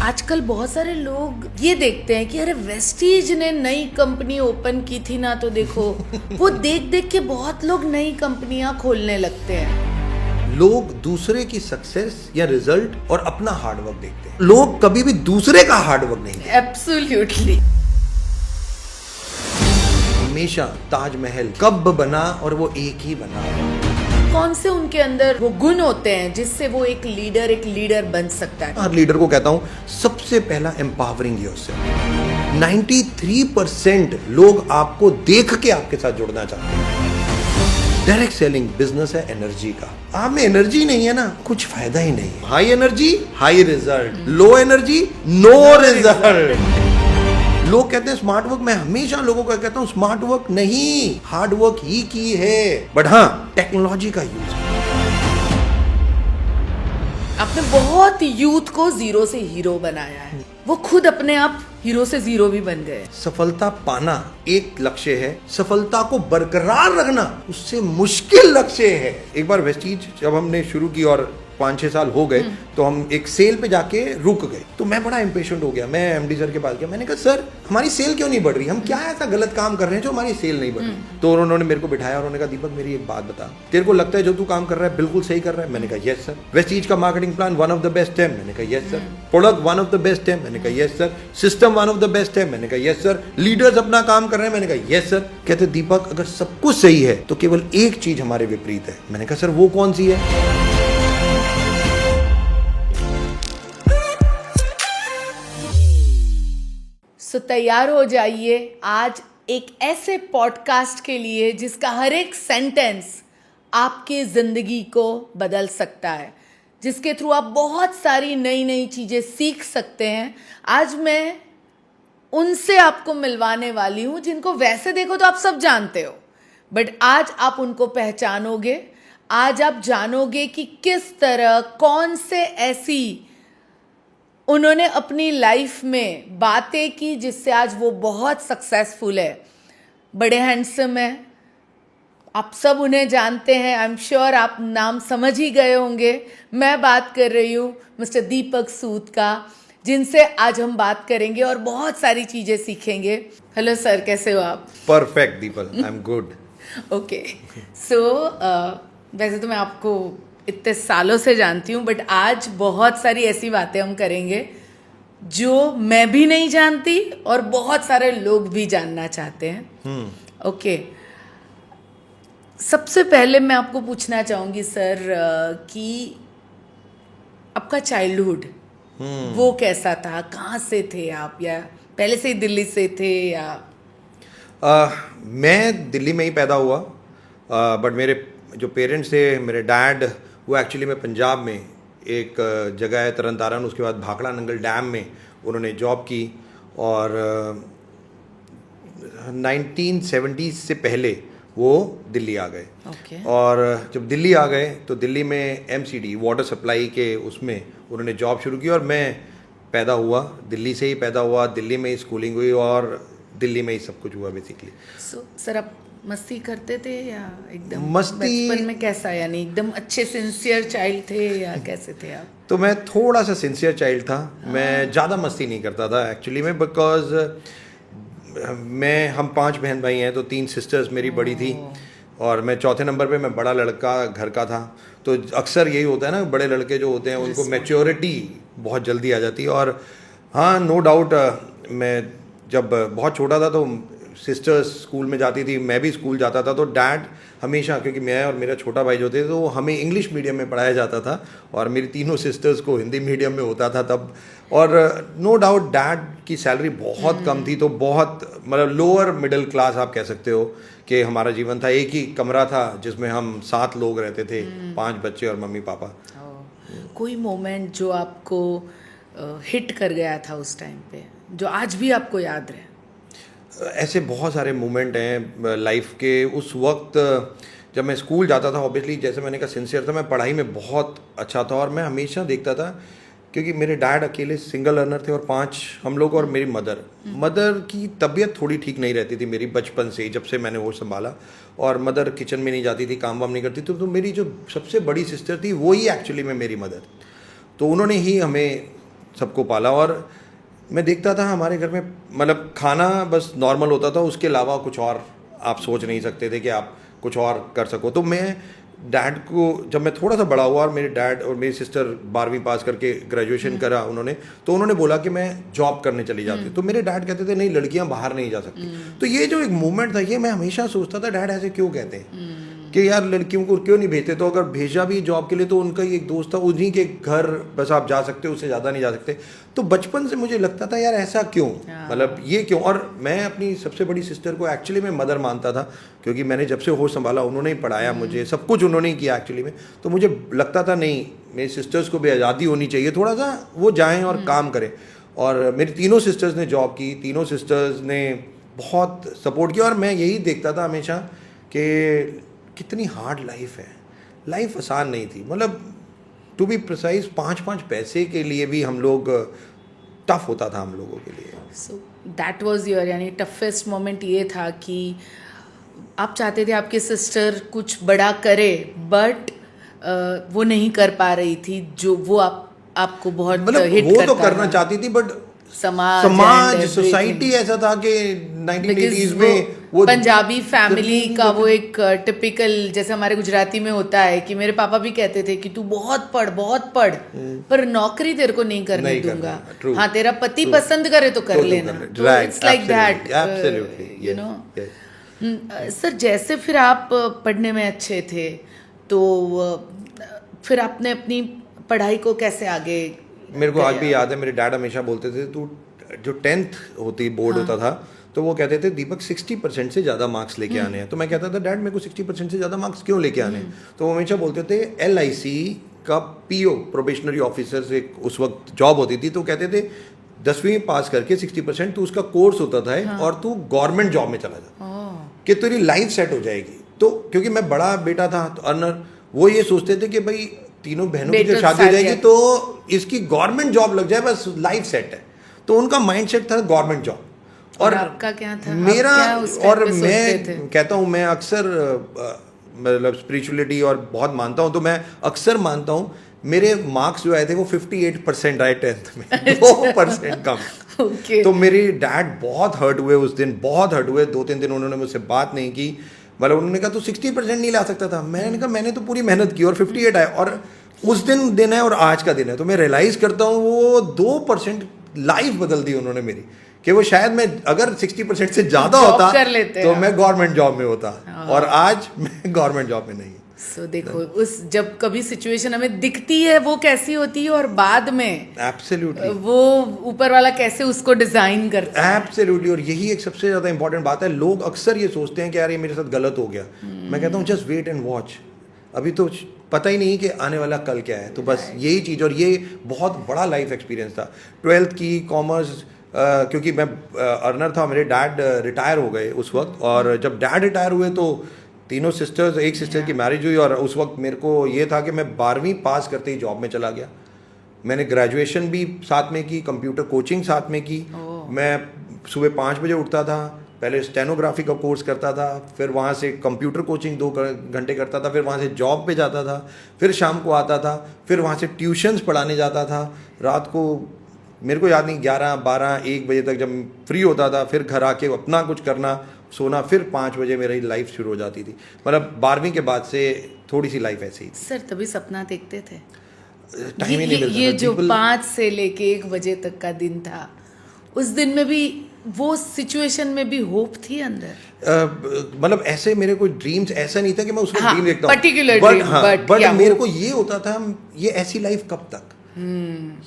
आजकल बहुत सारे लोग ये देखते हैं कि अरे वेस्टीज ने नई कंपनी ओपन की थी ना, तो देखो वो देख देख के बहुत लोग नई कंपनियां खोलने लगते हैं। लोग दूसरे की सक्सेस या रिजल्ट और अपना हार्डवर्क देखते हैं, लोग कभी भी दूसरे का हार्डवर्क नहीं देखते। एब्सोल्युटली। हमेशा ताजमहल कब बना और वो एक ही बना। कौन से उनके अंदर वो गुण होते हैं जिससे वो एक लीडर बन सकता है? हर लीडर को कहता हूं सबसे पहला एम्पावरिंग योरसेल्फ। 93% लोग आपको देख के आपके साथ जुड़ना चाहते हैं। डायरेक्ट सेलिंग बिजनेस है एनर्जी का। आप में एनर्जी नहीं है ना, कुछ फायदा ही नहीं है। High energy high result, low energy no result. लोग कहते हैं स्मार्ट वर्क, मैं हमेशा लोगों को कहता हूं स्मार्ट वर्क नहीं, हार्ड वर्क ही की है, बट हाँ टेक्नोलॉजी का यूज। आपने बहुत यूथ को जीरो से हीरो बनाया है, वो खुद अपने आप हीरो से जीरो भी बन गए। सफलता पाना एक लक्ष्य है, सफलता को बरकरार रखना उससे मुश्किल लक्ष्य है। एक बार वेस्टीज जब हमने शुरू की और 5-6 साल हो गए तो हम एक सेल पे जाके रुक गए, तो मैं बड़ा इम्पेशेंट हो गया। मैं एमडी सर के पास गया, मैंने कहा सर हमारी सेल क्यों नहीं बढ़ रही, हम क्या ऐसा गलत काम कर रहे हैं जो हमारी सेल नहीं बढ़ रही। तो उन्होंने मेरे को बिठाया और उन्होंने कहा दीपक मेरी एक बात बता, तेरे को लगता है जो तू काम कर रहा है बिल्कुल सही कर रहा है? मैंने कहा यस सर। वेस्टीज का marketing plan one of the best है? मैंने कहा yes sir. Product one of the best है? मैंने कहा yes sir. System one of the best है? मैंने कहा यस सर। लीडर्स अपना काम कर रहे हैं? मैंने कहा यस सर। कहते दीपक अगर सब कुछ सही है तो केवल एक चीज हमारे विपरीत है। मैंने कहा सर वो कौन सी है? तो तैयार हो जाइए आज एक ऐसे पॉडकास्ट के लिए जिसका हर एक सेंटेंस आपकी ज़िंदगी को बदल सकता है, जिसके थ्रू आप बहुत सारी नई नई चीज़ें सीख सकते हैं। आज मैं उनसे आपको मिलवाने वाली हूँ जिनको वैसे देखो तो आप सब जानते हो, बट आज आप उनको पहचानोगे। आज आप जानोगे कि किस तरह कौन से ऐसी उन्होंने अपनी लाइफ में बातें की जिससे आज वो बहुत सक्सेसफुल है। बड़े हैंडसम है, आप सब उन्हें जानते हैं। आई एम श्योर आप नाम समझ ही गए होंगे। मैं बात कर रही हूँ मिस्टर दीपक सूद का, जिनसे आज हम बात करेंगे और बहुत सारी चीज़ें सीखेंगे। हेलो सर, कैसे हो आप? Perfect Deepak, I am good. Okay, so वैसे तो मैं आपको इतने सालों से जानती हूँ, बट आज बहुत सारी ऐसी बातें हम करेंगे जो मैं भी नहीं जानती और बहुत सारे लोग भी जानना चाहते हैं। ओके, सबसे पहले मैं आपको पूछना चाहूँगी सर कि आपका चाइल्डहुड वो कैसा था? कहाँ से थे आप, या पहले से ही दिल्ली से थे या? मैं दिल्ली में ही पैदा हुआ, बट मेरे जो पेरेंट्स थे, मेरे डैड वो एक्चुअली में पंजाब में एक जगह है तरन तारन, उसके बाद भाखड़ा नंगल डैम में उन्होंने जॉब की। और 1970 से पहले वो दिल्ली आ गए। और जब दिल्ली आ गए तो दिल्ली में एमसीडी वाटर सप्लाई के उसमें उन्होंने जॉब शुरू की, और मैं पैदा हुआ दिल्ली से ही पैदा हुआ, दिल्ली में ही स्कूलिंग हुई और दिल्ली में ही सब कुछ हुआ बेसिकली। सर आप मस्ती करते थे या एकदम मस्ती बचपन में कैसा, यानी एकदम अच्छे सिंसियर चाइल्ड थे या कैसे थे आप? तो मैं थोड़ा सा सिंसियर चाइल्ड था। मैं ज़्यादा मस्ती नहीं करता था एक्चुअली में, बिकॉज हम 5 बहन भाई हैं, तो 3 सिस्टर्स मेरी बड़ी थी और मैं चौथे नंबर पे, मैं बड़ा लड़का घर का था। तो अक्सर यही होता है ना, बड़े लड़के जो होते हैं उनको मैच्योरिटी बहुत जल्दी आ जाती है। और हाँ, नो डाउट, मैं जब बहुत छोटा था तो सिस्टर्स स्कूल में जाती थी, मैं भी स्कूल जाता था, तो डैड हमेशा, क्योंकि मैं और मेरा छोटा भाई जो थे तो हमें इंग्लिश मीडियम में पढ़ाया जाता था और मेरी तीनों सिस्टर्स को हिंदी मीडियम में होता था तब। और नो डाउट डैड की सैलरी बहुत कम थी, तो बहुत मतलब लोअर मिडिल क्लास आप कह सकते हो कि हमारा जीवन था। एक ही कमरा था जिसमें हम 7 लोग रहते थे, 5 बच्चे और मम्मी पापा। कोई मोमेंट जो आपको हिट कर गया था उस टाइम पे, जो आज भी आपको याद रहे? ऐसे बहुत सारे मोमेंट हैं लाइफ के। उस वक्त जब मैं स्कूल जाता था, ऑब्वियसली जैसे मैंने कहा सिंसियर था, मैं पढ़ाई में बहुत अच्छा था और मैं हमेशा देखता था, क्योंकि मेरे डैड अकेले सिंगल अर्नर थे और 5 हम लोग, और मेरी मदर की तबीयत थोड़ी ठीक नहीं रहती थी मेरी बचपन से, जब से मैंने वो संभाला। और मदर किचन में नहीं जाती थी, काम वाम नहीं करती। तो मेरी जो सबसे बड़ी सिस्टर थी वो ही एक्चुअली में मेरी मदर, तो उन्होंने ही हमें सबको पाला। और मैं देखता था हमारे घर में मतलब खाना बस नॉर्मल होता था, उसके अलावा कुछ और आप सोच नहीं सकते थे कि आप कुछ और कर सको। तो मैं डैड को, जब मैं थोड़ा सा बड़ा हुआ और मेरे डैड और मेरी सिस्टर 12वीं पास करके ग्रेजुएशन करा उन्होंने, तो उन्होंने बोला कि मैं जॉब करने चली जाती हूँ। तो मेरे डैड कहते थे नहीं, लड़कियां बाहर नहीं जा सकती। तो ये जो एक मूवमेंट था, ये मैं हमेशा सोचता था डैड ऐसे क्यों कहते हैं कि यार लड़कियों को क्यों नहीं भेजते। तो अगर भेजा भी जॉब के लिए तो उनका ही एक दोस्त था, उन्हीं के घर बस आप जा सकते हो, उससे ज़्यादा नहीं जा सकते। तो बचपन से मुझे लगता था यार ऐसा क्यों, मतलब ये क्यों। और मैं अपनी सबसे बड़ी सिस्टर को एक्चुअली मैं मदर मानता था, क्योंकि मैंने जब से होश संभाला उन्होंने ही पढ़ाया मुझे, सब कुछ उन्होंने ही किया एक्चुअली में। तो मुझे लगता था नहीं, मेरी सिस्टर्स को भी आज़ादी होनी चाहिए, थोड़ा सा वो जाएँ और काम करें। और मेरी तीनों सिस्टर्स ने जॉब की, तीनों सिस्टर्स ने बहुत सपोर्ट किया। और मैं यही देखता था हमेशा कि कितनी हार्ड लाइफ है, लाइफ आसान नहीं थी। मतलब टू बी प्रिसाइज 5-5 पैसे के लिए भी हम लोग टफ होता था हम लोगों के लिए। सो दैट वाज योर, यानी टफेस्ट मोमेंट ये था कि आप चाहते थे आपकी सिस्टर कुछ बड़ा करे, बट वो नहीं कर पा रही थी जो वो आपको बहुत मतलब हिट वो करता तो करना था। चाहती थी, बट समाज समाज सोसाइटी ऐसा था कि 1980s में वो पंजाबी फैमिली का वो एक टिपिकल, जैसे हमारे गुजराती में होता है कि मेरे पापा भी कहते थे कि तू बहुत पढ़ पर नौकरी तेरे को नहीं करने दूंगा। हाँ, तेरा पति पसंद करे तो कर लेना। तो it's like that, you know. Sir, जैसे फिर आप पढ़ने में अच्छे थे, तो फिर आपने अपनी पढ़ाई को कैसे आगे? मेरे को आज भी याद है, मेरे डैड हमेशा बोलते थे तू जो 10th होती बोर्ड होता था, तो वो कहते थे दीपक 60% से ज़्यादा मार्क्स लेके आने हैं। तो मैं कहता था डैड मेरे को 60% से ज़्यादा मार्क्स क्यों लेके आने हैं? तो वो हमेशा बोलते थे LIC का PO प्रोबेशनरी ऑफिसर से उस वक्त जॉब होती थी, तो कहते थे 10वीं पास करके 60% तो उसका कोर्स होता था और तू गवर्नमेंट जॉब में चला जा कि तेरी लाइफ सेट हो जाएगी। तो क्योंकि मैं बड़ा बेटा था तो अर्नर, वो ये सोचते थे कि भाई तीनों बहनों की जब शादी हो जाएगी तो इसकी गवर्नमेंट जॉब लग जाए, बस लाइफ सेट है। तो उनका माइंड सेट था गवर्नमेंट जॉब। और आपका क्या था? मेरा, और मैं कहता हूँ, मैं अक्सर मतलब स्पिरिचुअलिटी और बहुत मानता हूँ, तो मैं अक्सर मानता हूँ मेरे मार्क्स जो आए थे वो 58% आए 10th में, 2% कम। तो मेरे डैड बहुत हर्ट हुए उस दिन, बहुत हर्ट हुए। 2-3 दिन उन्होंने मुझसे बात नहीं की। मतलब उन्होंने कहा तू 60% नहीं ला सकता था। मैंने कहा मैंने तो पूरी मेहनत की और 58 आए, और उस दिन है और आज का दिन है। तो मैं रियलाइज़ करता हूँ वो 2% लाइफ बदल दी उन्होंने मेरी, कि वो शायद मैं अगर 60% से ज़्यादा होता तो मैं गवर्नमेंट जॉब में होता, और आज मैं गवर्नमेंट जॉब में नहीं। सो देखो, उस जब कभी सिचुएशन हमें दिखती है वो कैसी होती है, और बाद में एब्सोल्युटली वो ऊपर वाला कैसे उसको डिजाइन करता है। एब्सोल्युटली। और यही एक सबसे ज़्यादा इंपॉर्टेंट बात है। लोग अक्सर ये सोचते हैं कि यार ये मेरे साथ गलत हो गया। मैं कहता हूँ जस्ट वेट एंड वॉच, अभी तो पता ही नहीं कि आने वाला कल क्या है। तो बस यही चीज़, और ये बहुत बड़ा लाइफ एक्सपीरियंस था। 12th की कॉमर्स, क्योंकि मैं अर्नर था, मेरे डैड रिटायर हो गए उस वक्त, और जब डैड रिटायर हुए तो तीनों सिस्टर्स, एक सिस्टर की मैरिज हुई, और उस वक्त मेरे को ये था कि मैं 12वीं पास करते ही जॉब में चला गया। मैंने ग्रेजुएशन भी साथ में की, कंप्यूटर कोचिंग साथ में की। मैं सुबह 5 बजे उठता था, पहले स्टेनोग्राफी का कोर्स करता था, फिर वहाँ से कंप्यूटर कोचिंग 2 घंटे करता था, फिर वहाँ से जॉब पे जाता था, फिर शाम को आता था, फिर वहाँ से ट्यूशन्स पढ़ाने जाता था। रात को मेरे को याद नहीं 11, 12, 1 बजे तक जब फ्री होता था, फिर घर आके अपना कुछ करना, सोना, फिर 5 बजे मेरी लाइफ शुरू हो जाती थी। मतलब 12वीं के बाद से थोड़ी सी लाइफ ऐसी ही थी। सर, तभी सपना देखते थे? टाइम ही नहीं मिलता। ये जो 5 से लेके 1 बजे तक का दिन था, उस दिन में भी, वो सिचुएशन में भी होप थी अंदर? मतलब ऐसे मेरे कोई ड्रीम्स ऐसा नहीं था कि मैं उसमें ड्रीम देखता हूँ, पर्टिकुलर ड्रीम, बट मेरे को ये होता था ये ऐसी लाइफ कब तक,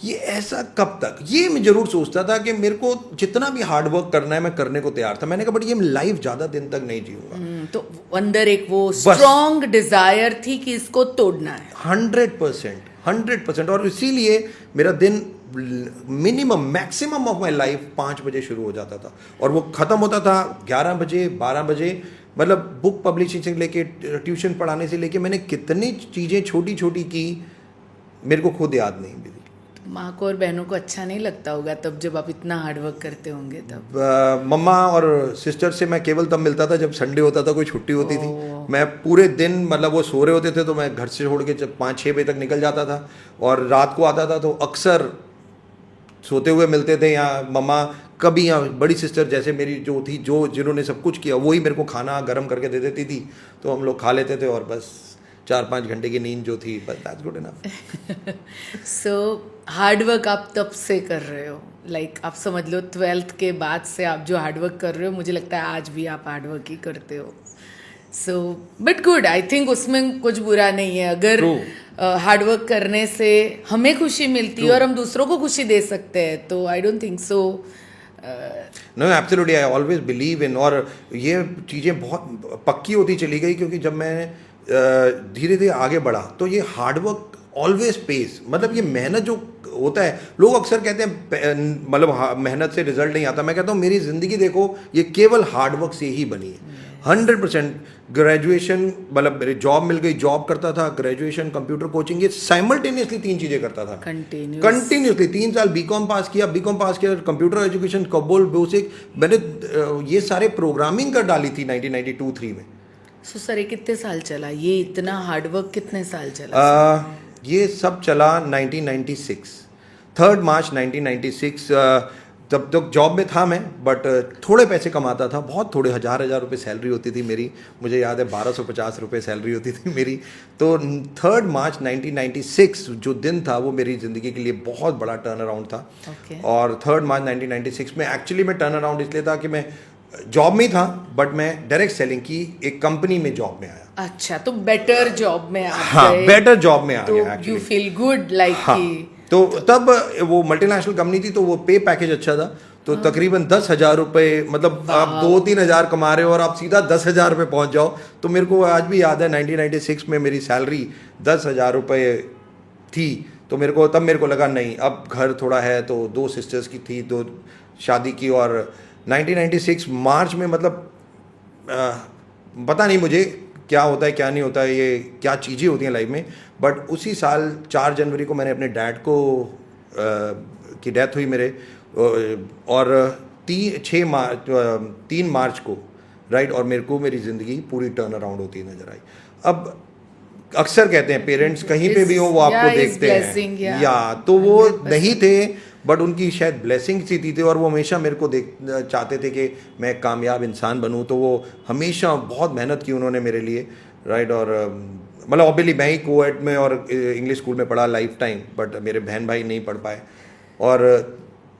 ये ऐसा कब तक, ये मैं जरूर सोचता था कि मेरे को जितना भी हार्ड वर्क करना है मैं करने को तैयार था। मैंने कहा बट ये लाइफ ज्यादा दिन तक नहीं जीऊंगा। तो अंदर एक वो स्ट्रॉन्ग डिजायर थी कि इसको तोड़ना है। 100%। और इसीलिए मेरा दिन minimum maximum of my life 5 बजे शुरू हो जाता था, और वो ख़त्म होता था 11 बजे, 12 बजे। मतलब बुक पब्लिशिंग से लेके, ट्यूशन पढ़ाने से लेके, मैंने कितनी चीज़ें छोटी छोटी की मेरे को खुद याद नहीं भी। माँ को और बहनों को अच्छा नहीं लगता होगा तब, जब आप इतना हार्ड वर्क करते होंगे तब? मम्मा और सिस्टर से मैं केवल तब मिलता था जब संडे होता था, कोई छुट्टी होती थी। मैं पूरे दिन, मतलब वो सो रहे होते थे तो मैं घर से छोड़ के जब 5-6 बजे तक निकल जाता था, और रात को आता था तो अक्सर सोते हुए मिलते थे, या मम्मा कभी, या बड़ी सिस्टर जैसे मेरी जो थी, जिन्होंने सब कुछ किया, वही मेरे को खाना गर्म करके दे देती थी, तो हम लोग खा लेते थे, और बस 4-5 घंटे की नींद जो थी, बस that's good enough. So hard work आप तब से कर रहे हो, लाइक आप समझ लो 12th के बाद से आप जो हार्डवर्क कर रहे हो, मुझे लगता है आज भी आप हार्डवर्क ही करते हो। So but good, I think उसमें कुछ बुरा नहीं है अगर हार्डवर्क करने से हमें खुशी मिलती है और हम दूसरों को खुशी दे सकते हैं, तो I don't think so. No absolutely, I always believe in, और ये चीज़ें बहुत पक्की होती चली गई, क्योंकि जब मैं धीरे धीरे आगे बढ़ा तो ये हार्डवर्क ऑलवेज पेस, मतलब ये मेहनत जो होता है, लोग अक्सर कहते हैं मतलब मेहनत से रिजल्ट नहीं आता, मैं कहता हूँ मेरी ज़िंदगी देखो, ये केवल हार्डवर्क से ही बनी है। 100% ग्रेजुएशन, मतलब मेरी जॉब मिल गई, जॉब करता था, ग्रेजुएशन, कंप्यूटर कोचिंग, ये साइमल्टेनियसली 3 चीज़ें करता था कंटिन्यूसली। 3 साल बीकॉम पास किया, कंप्यूटर एजुकेशन, कबोल बेसिक, मैंने ये सारे प्रोग्रामिंग कर डाली थी 1992-3 में। सो सर, कितने साल चला ये इतना हार्डवर्क, कितने साल चला? ये सब चला 1996, 3 मार्च 1996। तब तक जॉब में था मैं, बट थोड़े पैसे कमाता था, बहुत थोड़े, 1000 रुपये सैलरी होती थी मेरी, मुझे याद है 1250 रुपये सैलरी होती थी मेरी। तो 3 मार्च 1996 जो दिन था, वो मेरी ज़िंदगी के लिए बहुत बड़ा टर्न अराउंड था। और 3 मार्च 1996 में एक्चुअली मैं टर्न अराउंड इसलिए था कि मैं जॉब में था, बट मैं डायरेक्ट सेलिंग की एक कंपनी में जॉब में आया। अच्छा, तो बेटर जॉब में आ हाँ, गए, बेटर जॉब में आ गया। तो यू फील गुड लाइक। हाँ, तो तब वो मल्टीनेशनल कंपनी थी, तो वो पे पैकेज अच्छा था, तो तकरीबन 10,000 रुपये, मतलब आप 2-3 हज़ार कमा रहे हो और आप सीधा 10,000 रुपये पहुंच जाओ। तो मेरे को आज भी याद है 1996 में मेरी सैलरी 10,000 रुपये थी, तो तब मेरे को लगा नहीं, अब घर थोड़ा है, तो 2 सिस्टर्स की थी, 2 शादी की, और 1996 मार्च में, मतलब पता नहीं मुझे क्या होता है क्या नहीं होता है, ये क्या चीज़ें होती हैं लाइफ में, बट उसी साल 4 जनवरी को मैंने अपने डैड को की डेथ हुई मेरे, और 3 मार्च को, राइट, और मेरे को मेरी ज़िंदगी पूरी टर्न अराउंड होती नज़र आई। अब अक्सर कहते हैं पेरेंट्स कहीं पे भी हो, वो आपको देखते हैं, या तो वो नहीं थे, बट उनकी शायद ब्लेसिंग सी थी, और वो हमेशा मेरे को चाहते थे कि मैं एक कामयाब इंसान बनूं, तो वो हमेशा बहुत मेहनत की उन्होंने मेरे लिए, राइट। और मतलब ऑब्वियसली मैं ही कोएड में और इंग्लिश स्कूल में पढ़ा लाइफ टाइम, बट मेरे बहन भाई नहीं पढ़ पाए। और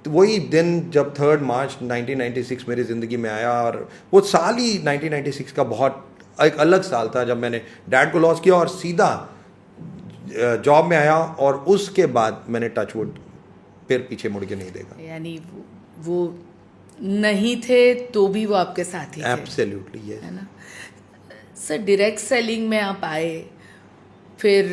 वही दिन जब 3 मार्च 1996 मेरी ज़िंदगी में आया, और वो साल ही 1996 का बहुत एक अलग साल था, जब मैंने डैड को लॉस किया और सीधा जॉब में आया, और उसके बाद मैंने टचवुड फिर पीछे मुड़ के नहीं देखा। यानी वो नहीं थे तो भी वो आपके साथ ही थे। Absolutely, yes. है ना सर, डायरेक्ट सेलिंग में आप आए, फिर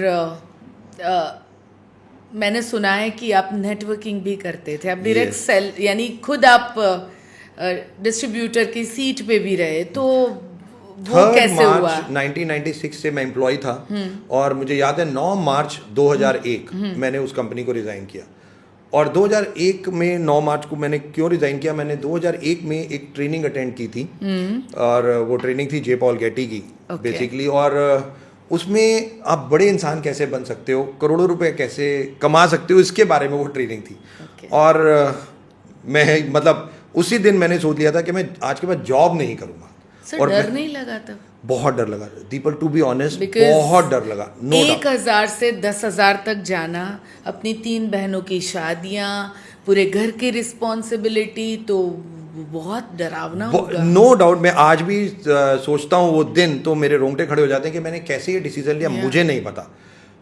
मैंने सुना है कि आप नेटवर्किंग भी करते थे, आप डायरेक्ट सेल, यानी खुद आप डिस्ट्रीब्यूटर की सीट पे भी रहे, तो वो कैसे हुआ? 1996 से मैं एम्प्लॉय था, और मुझे याद है 9 मार्च 2001 मैंने उस कंपनी को रिज़ाइन किया। और 2001 में 9 मार्च को मैंने क्यों रिज़ाइन किया, मैंने 2001 में एक ट्रेनिंग अटेंड की थी, और वो ट्रेनिंग थी जे पॉल गेटी की बेसिकली, और उसमें आप बड़े इंसान कैसे बन सकते हो, करोड़ों रुपए कैसे कमा सकते हो, इसके बारे में वो ट्रेनिंग थी। और मैं मतलब उसी दिन मैंने सोच लिया था कि मैं आज के बाद जॉब नहीं करूँगा। और डर नहीं लगा तब? बहुत डर लगा दीपल, टू बी ऑनेस्ट, बहुत डर लगा। 1,000 से 10,000 तक जाना, अपनी 3 बहनों की शादियां, पूरे घर की रिस्पॉन्सिबिलिटी, तो बहुत डरावना होगा। नो डाउट, मैं आज भी सोचता हूँ वो दिन, तो मेरे रोंगटे खड़े हो जाते हैं कि मैंने कैसे ये डिसीजन लिया, मुझे नहीं पता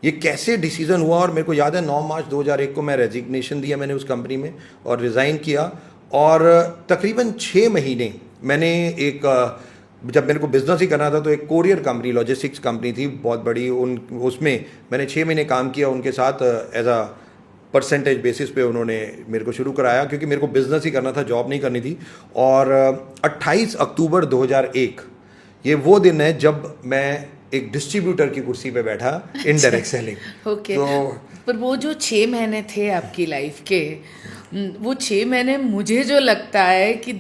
ये कैसे डिसीजन हुआ। और मेरे को याद है 9 मार्च 2001 को मैं रेजिग्नेशन दिया मैंने उस कंपनी में, और रिज़ाइन किया, और तकरीबन 6 महीने मैंने जब मेरे को बिजनेस ही करना था, तो एक कोरियर कंपनी, लॉजिस्टिक्स कंपनी थी बहुत बड़ी, उसमें मैंने 6 महीने काम किया उनके साथ, एज अ परसेंटेज बेसिस पे उन्होंने मेरे को शुरू कराया, क्योंकि मेरे को बिजनेस ही करना था, जॉब नहीं करनी थी। और 28 अक्टूबर 2001 ये वो दिन है जब मैं एक डिस्ट्रीब्यूटर की कुर्सी पे बैठा इन डायरेक्ट सेलिंग। ओके, पर वो जो 6 महीने थे आपकी लाइफ के, वो 6 महीने मुझे जो लगता है कि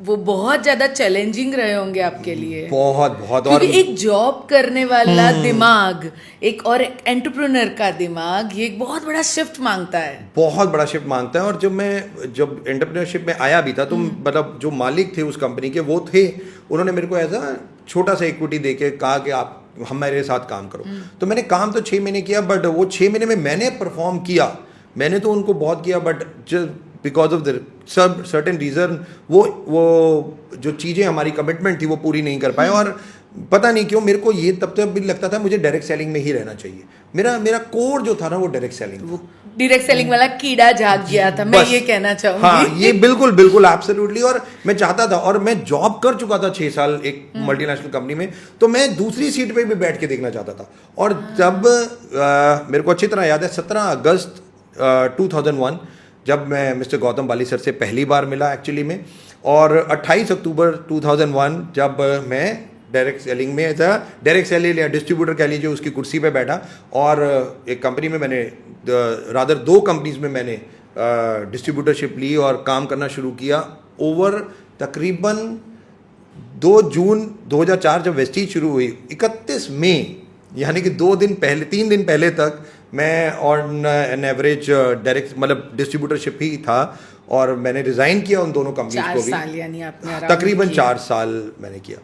वो बहुत ज़्यादा चैलेंजिंग रहे होंगे आपके लिए। बहुत बहुत। क्योंकि और एक जॉब करने वाला दिमाग एक और एंटरप्रेन्योर का दिमाग, ये एक बहुत बड़ा शिफ्ट मांगता है, बहुत बड़ा शिफ्ट मांगता है। और जब एंटरप्रेन्योरशिप में आया भी था तो मतलब जो मालिक थे उस कंपनी के, वो थे, उन्होंने मेरे को ऐसा छोटा सा इक्विटी दे के कहा कि आप हमारे साथ काम करो। तो मैंने काम तो 6 महीने किया, बट वो 6 महीने में मैंने परफॉर्म किया, मैंने तो उनको बहुत किया, but just because of the sub certain reason वो जो चीज़ें हमारी कमिटमेंट थी वो पूरी नहीं कर पाए। और पता नहीं क्यों मेरे को ये तब तक भी लगता था मुझे डायरेक्ट सेलिंग में ही रहना चाहिए। मेरा कोर जो था ना वो डायरेक्ट सेलिंग, वो डायरेक्ट सेलिंग वाला कीड़ा जाग गया था, मैं ये कहना चाहूंगी। हाँ, ये बिल्कुल बिल्कुल एब्सोल्युटली। और मैं चाहता था, और मैं जॉब कर चुका था 6 साल एक मल्टीनेशनल कंपनी में, तो मैं दूसरी सीट पे भी बैठ के देखना चाहता था। और तब मेरे को अच्छी तरह याद है 17 अगस्त 2001 जब मैं मिस्टर गौतम बाली सर से पहली बार मिला एक्चुअली में, और 28 अक्टूबर 2001 जब मैं डायरेक्ट सेलिंग में था, डायरेक्ट सेलिंग या डिस्ट्रीब्यूटर कह लीजिए, उसकी कुर्सी पे बैठा। और एक कंपनी में मैंने रादर 2 कंपनीज में मैंने डिस्ट्रीब्यूटरशिप ली और काम करना शुरू किया। ओवर तकरीबन 2 जून 2004 जब वेस्टीज शुरू हुई, 31 मई यानी कि 3 दिन पहले तक मैं ऑन एन एवरेज डायरेक्ट मतलब डिस्ट्रीब्यूटरशिप ही था। और मैंने रिजाइन किया उन दोनों कंपनीज को भी। 4 साल यानी आपने तकरीबन 4 साल मैंने किया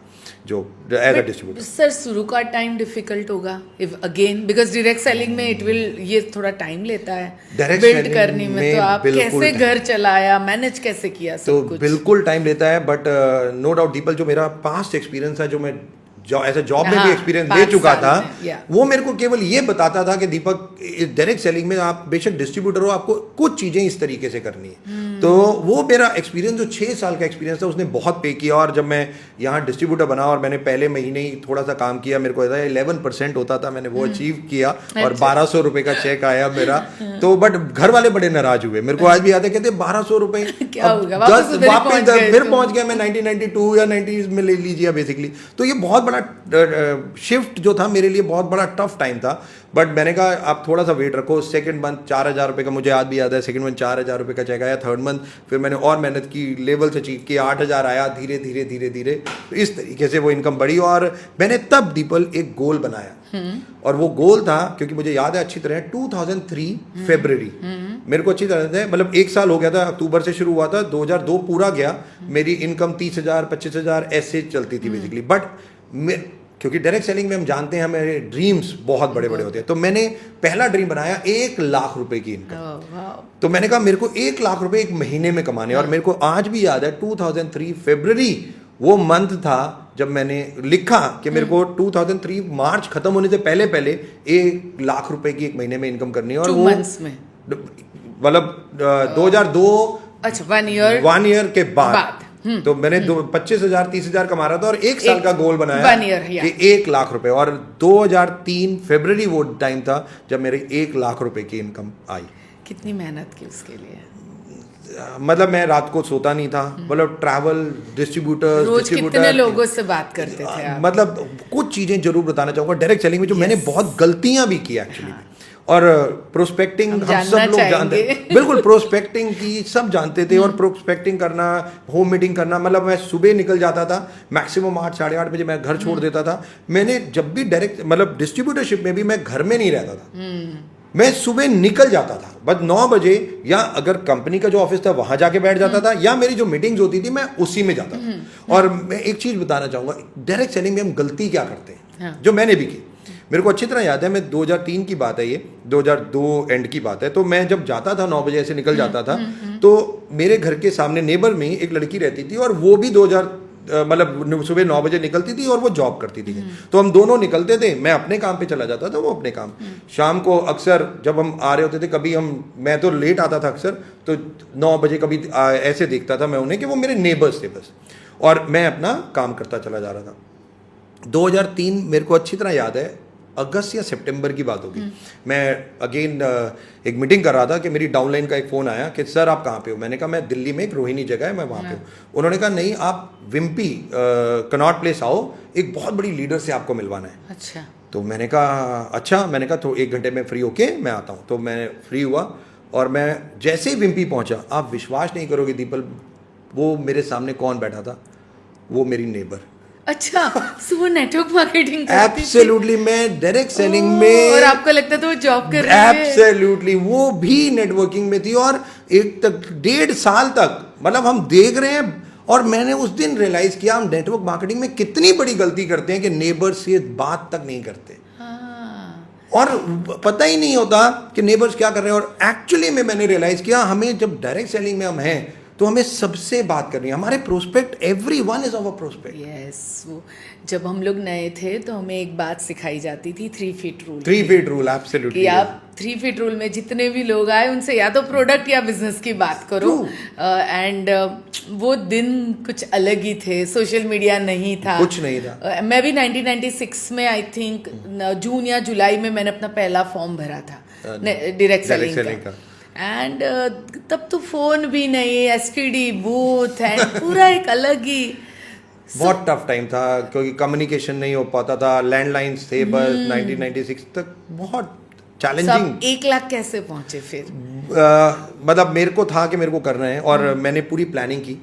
जो एज अ डिस्ट्रीब्यूटर। सर शुरू का टाइम डिफिकल्ट होगा if again, because direct selling में इट विल, ये थोड़ा टाइम लेता है बिल्ड करने में। तो आप कैसे घर चलाया, मैनेज कैसे किया सब कुछ? बिल्कुल टाइम लेता है, बट नो डाउट दीपल, जो मेरा पास्ट एक्सपीरियंस है, जो मैं ऐसा जॉब में भी एक्सपीरियंस ले चुका था, वो मेरे को केवल ये बताता था कि दीपक, डायरेक्ट सेलिंग में आप बेशक डिस्ट्रीब्यूटर हो, आपको कुछ चीज़ें इस तरीके से करनी है। तो वो मेरा एक्सपीरियंस जो 6 साल का एक्सपीरियंस था उसने बहुत पे किया। और जब मैं यहाँ डिस्ट्रीब्यूटर बना और मैंने पहले महीने ही थोड़ा सा काम किया, मेरे को 11% होता था, मैंने वो अचीव किया और 1200 रुपये का चेक आया मेरा। तो बट घर वाले बड़े नाराज हुए, मेरे को आज भी याद है, कहते 1200 रुपये वापस फिर पहुंच गया मैं 1992 या 90s में ले लीजिए बेसिकली। तो ये बहुत बड़ा शिफ्ट जो था मेरे लिए बहुत बड़ा टफ टाइम था। बट मैंने कहा आप थोड़ा सा वेट रखो। सेकंड मंथ 4000 रुपये का, मुझे आज भी याद है, सेकंड मंथ 4000 रुपये का चेक आया। थर्ड मंथ फिर मैंने और मेहनत की, लेवल्स अचीव किए, 8000 आया, धीरे धीरे धीरे धीरे तो इस तरीके से वो इनकम बढ़ी। और मैंने तब दीपल एक गोल बनाया, और वो गोल था, क्योंकि मुझे याद है अच्छी तरह 2003 फरवरी, मेरे को अच्छी तरह से, मतलब 1 साल हो गया था, अक्टूबर से शुरू हुआ था, 2002 पूरा गया, मेरी इनकम 30,000 25,000 ऐसे चलती थी बेसिकली। बट क्योंकि डायरेक्ट सेलिंग में हम जानते हैं हमारे ड्रीम्स बहुत बड़े बड़े होते हैं, तो मैंने पहला ड्रीम बनाया 1 लाख रुपए की इनकम। तो मैंने कहा मेरे को 1 लाख रुपए एक महीने में कमाने। और मेरे को आज भी याद है 2003 फरवरी वो मंथ था जब मैंने लिखा कि मेरे को 2003 मार्च खत्म होने से पहले पहले 1 लाख रुपए की एक महीने में इनकम करनी है। और 2 वो मंथ्स में, मतलब 2002, अच्छा 1 ईयर के बाद तो मैंने 25,000 30,000 कमा रहा था और 1 साल का गोल बनाया 1 ईयर कि 1 लाख रुपए। और 2003 फरवरी वो टाइम था जब मेरे 1 लाख रुपए की इनकम आई। कितनी मेहनत की उसके लिए? मतलब मैं रात को सोता नहीं था, मतलब ट्रैवल, डिस्ट्रीब्यूटर, रोज कितने लोगों से बात करते थे आप? मतलब कुछ चीजें जरूर बताना चाहूंगा डायरेक्ट सेलिंग में जो मैंने बहुत गलतियां भी की एक्चुअली। और प्रोस्पेक्टिंग हम सब लोग जानते हैं, बिल्कुल प्रोस्पेक्टिंग की सब जानते थे। और प्रोस्पेक्टिंग करना, होम मीटिंग करना, मतलब मैं सुबह निकल जाता था, मैक्सिमम 8 साढ़े 8 बजे मैं घर छोड़ देता था। मैंने जब भी डायरेक्ट मतलब डिस्ट्रीब्यूटरशिप में भी मैं घर में नहीं रहता था, मैं सुबह निकल जाता था बस 9 बजे, या अगर कंपनी का जो ऑफिस था वहां जाके बैठ जाता था, या मेरी जो मीटिंग्स होती थी मैं उसी में जाता था। और मैं एक चीज बताना चाहूंगा, डायरेक्ट सेलिंग में हम गलती क्या करते हैं, जो मैंने भी की, मेरे को अच्छी तरह याद है, मैं 2003 की बात है, ये 2002 एंड की बात है। तो मैं जब जाता था 9 बजे ऐसे निकल जाता था, तो मेरे घर के सामने नेबर में एक लड़की रहती थी, और वो भी 2000 मतलब सुबह 9 बजे निकलती थी और वो जॉब करती थी। तो हम दोनों निकलते थे, मैं अपने काम पे चला जाता था, वो अपने काम। शाम को अक्सर जब हम आ रहे होते थे, कभी मैं तो लेट आता था अक्सर, तो 9 बजे कभी ऐसे देखता था मैं उन्हें कि वो मेरे नेबर्स थे बस, और मैं अपना काम करता चला जा रहा था। 2003 मेरे को अच्छी तरह याद है, अगस्त या सितंबर की बात होगी, मैं अगेन एक मीटिंग कर रहा था कि मेरी डाउनलाइन का एक फ़ोन आया कि सर आप कहाँ पे हो। मैंने कहा मैं दिल्ली में एक रोहिणी जगह है, मैं वहाँ पे हूँ। उन्होंने कहा नहीं, आप विम्पी कनॉट प्लेस आओ, एक बहुत बड़ी लीडर से आपको मिलवाना है। अच्छा। तो मैंने कहा अच्छा, मैंने कहा तो 1 घंटे में फ्री होके मैं आता हूँ। तो मैं फ्री हुआ और मैं जैसे ही विम्पी पहुँचा, आप विश्वास नहीं करोगे दीपल, वो मेरे सामने कौन बैठा था, वो मेरी नेबर। अच्छा, सो वो नेटवर्क मार्केटिंग करती थी? एब्सोल्युटली, मैं डायरेक्ट सेलिंग में, और आपको लगता था वो जॉब कर रही है? एब्सोल्युटली, वो भी नेटवर्किंग में थी और 1.5 साल तक मतलब हम देख रहे हैं। और मैंने उस दिन रियलाइज किया हम नेटवर्क मार्केटिंग में कितनी बड़ी गलती करते हैं कि नेबर्स से बात तक नहीं करते। और पता ही नहीं होता कि नेबर्स क्या कर रहे हैं। और एक्चुअली में मैंने रियलाइज किया हमें जब डायरेक्ट सेलिंग में हम हैं तो हमें सबसे बात करनी है। हमारे prospect, everyone is our prospect. Yes, वो जब हम लोग नए थे तो हमें एक बात सिखाई जाती थी, 3 feet rule. 3 feet rule, absolutely. कि आप 3 फीट रूल में जितने भी लोग आए उनसे या तो प्रोडक्ट या बिजनेस की बात करो। एंड वो दिन कुछ अलग ही थे, सोशल मीडिया नहीं था, कुछ नहीं था। मैं भी 1996 में आई थिंक जून या जुलाई में मैंने अपना पहला फॉर्म भरा था डायरेक्ट सेलिंग का। एंड तब तो फोन भी नहीं, एसटीडी बूथ एंड पूरा एक अलग ही बहुत टफ टाइम था क्योंकि कम्युनिकेशन नहीं हो पाता था, लैंडलाइंस थे बस। 1996 तक बहुत चैलेंजिंग। 1 लाख कैसे पहुंचे फिर? मतलब मेरे को था कि मेरे को करना है और मैंने पूरी प्लानिंग की।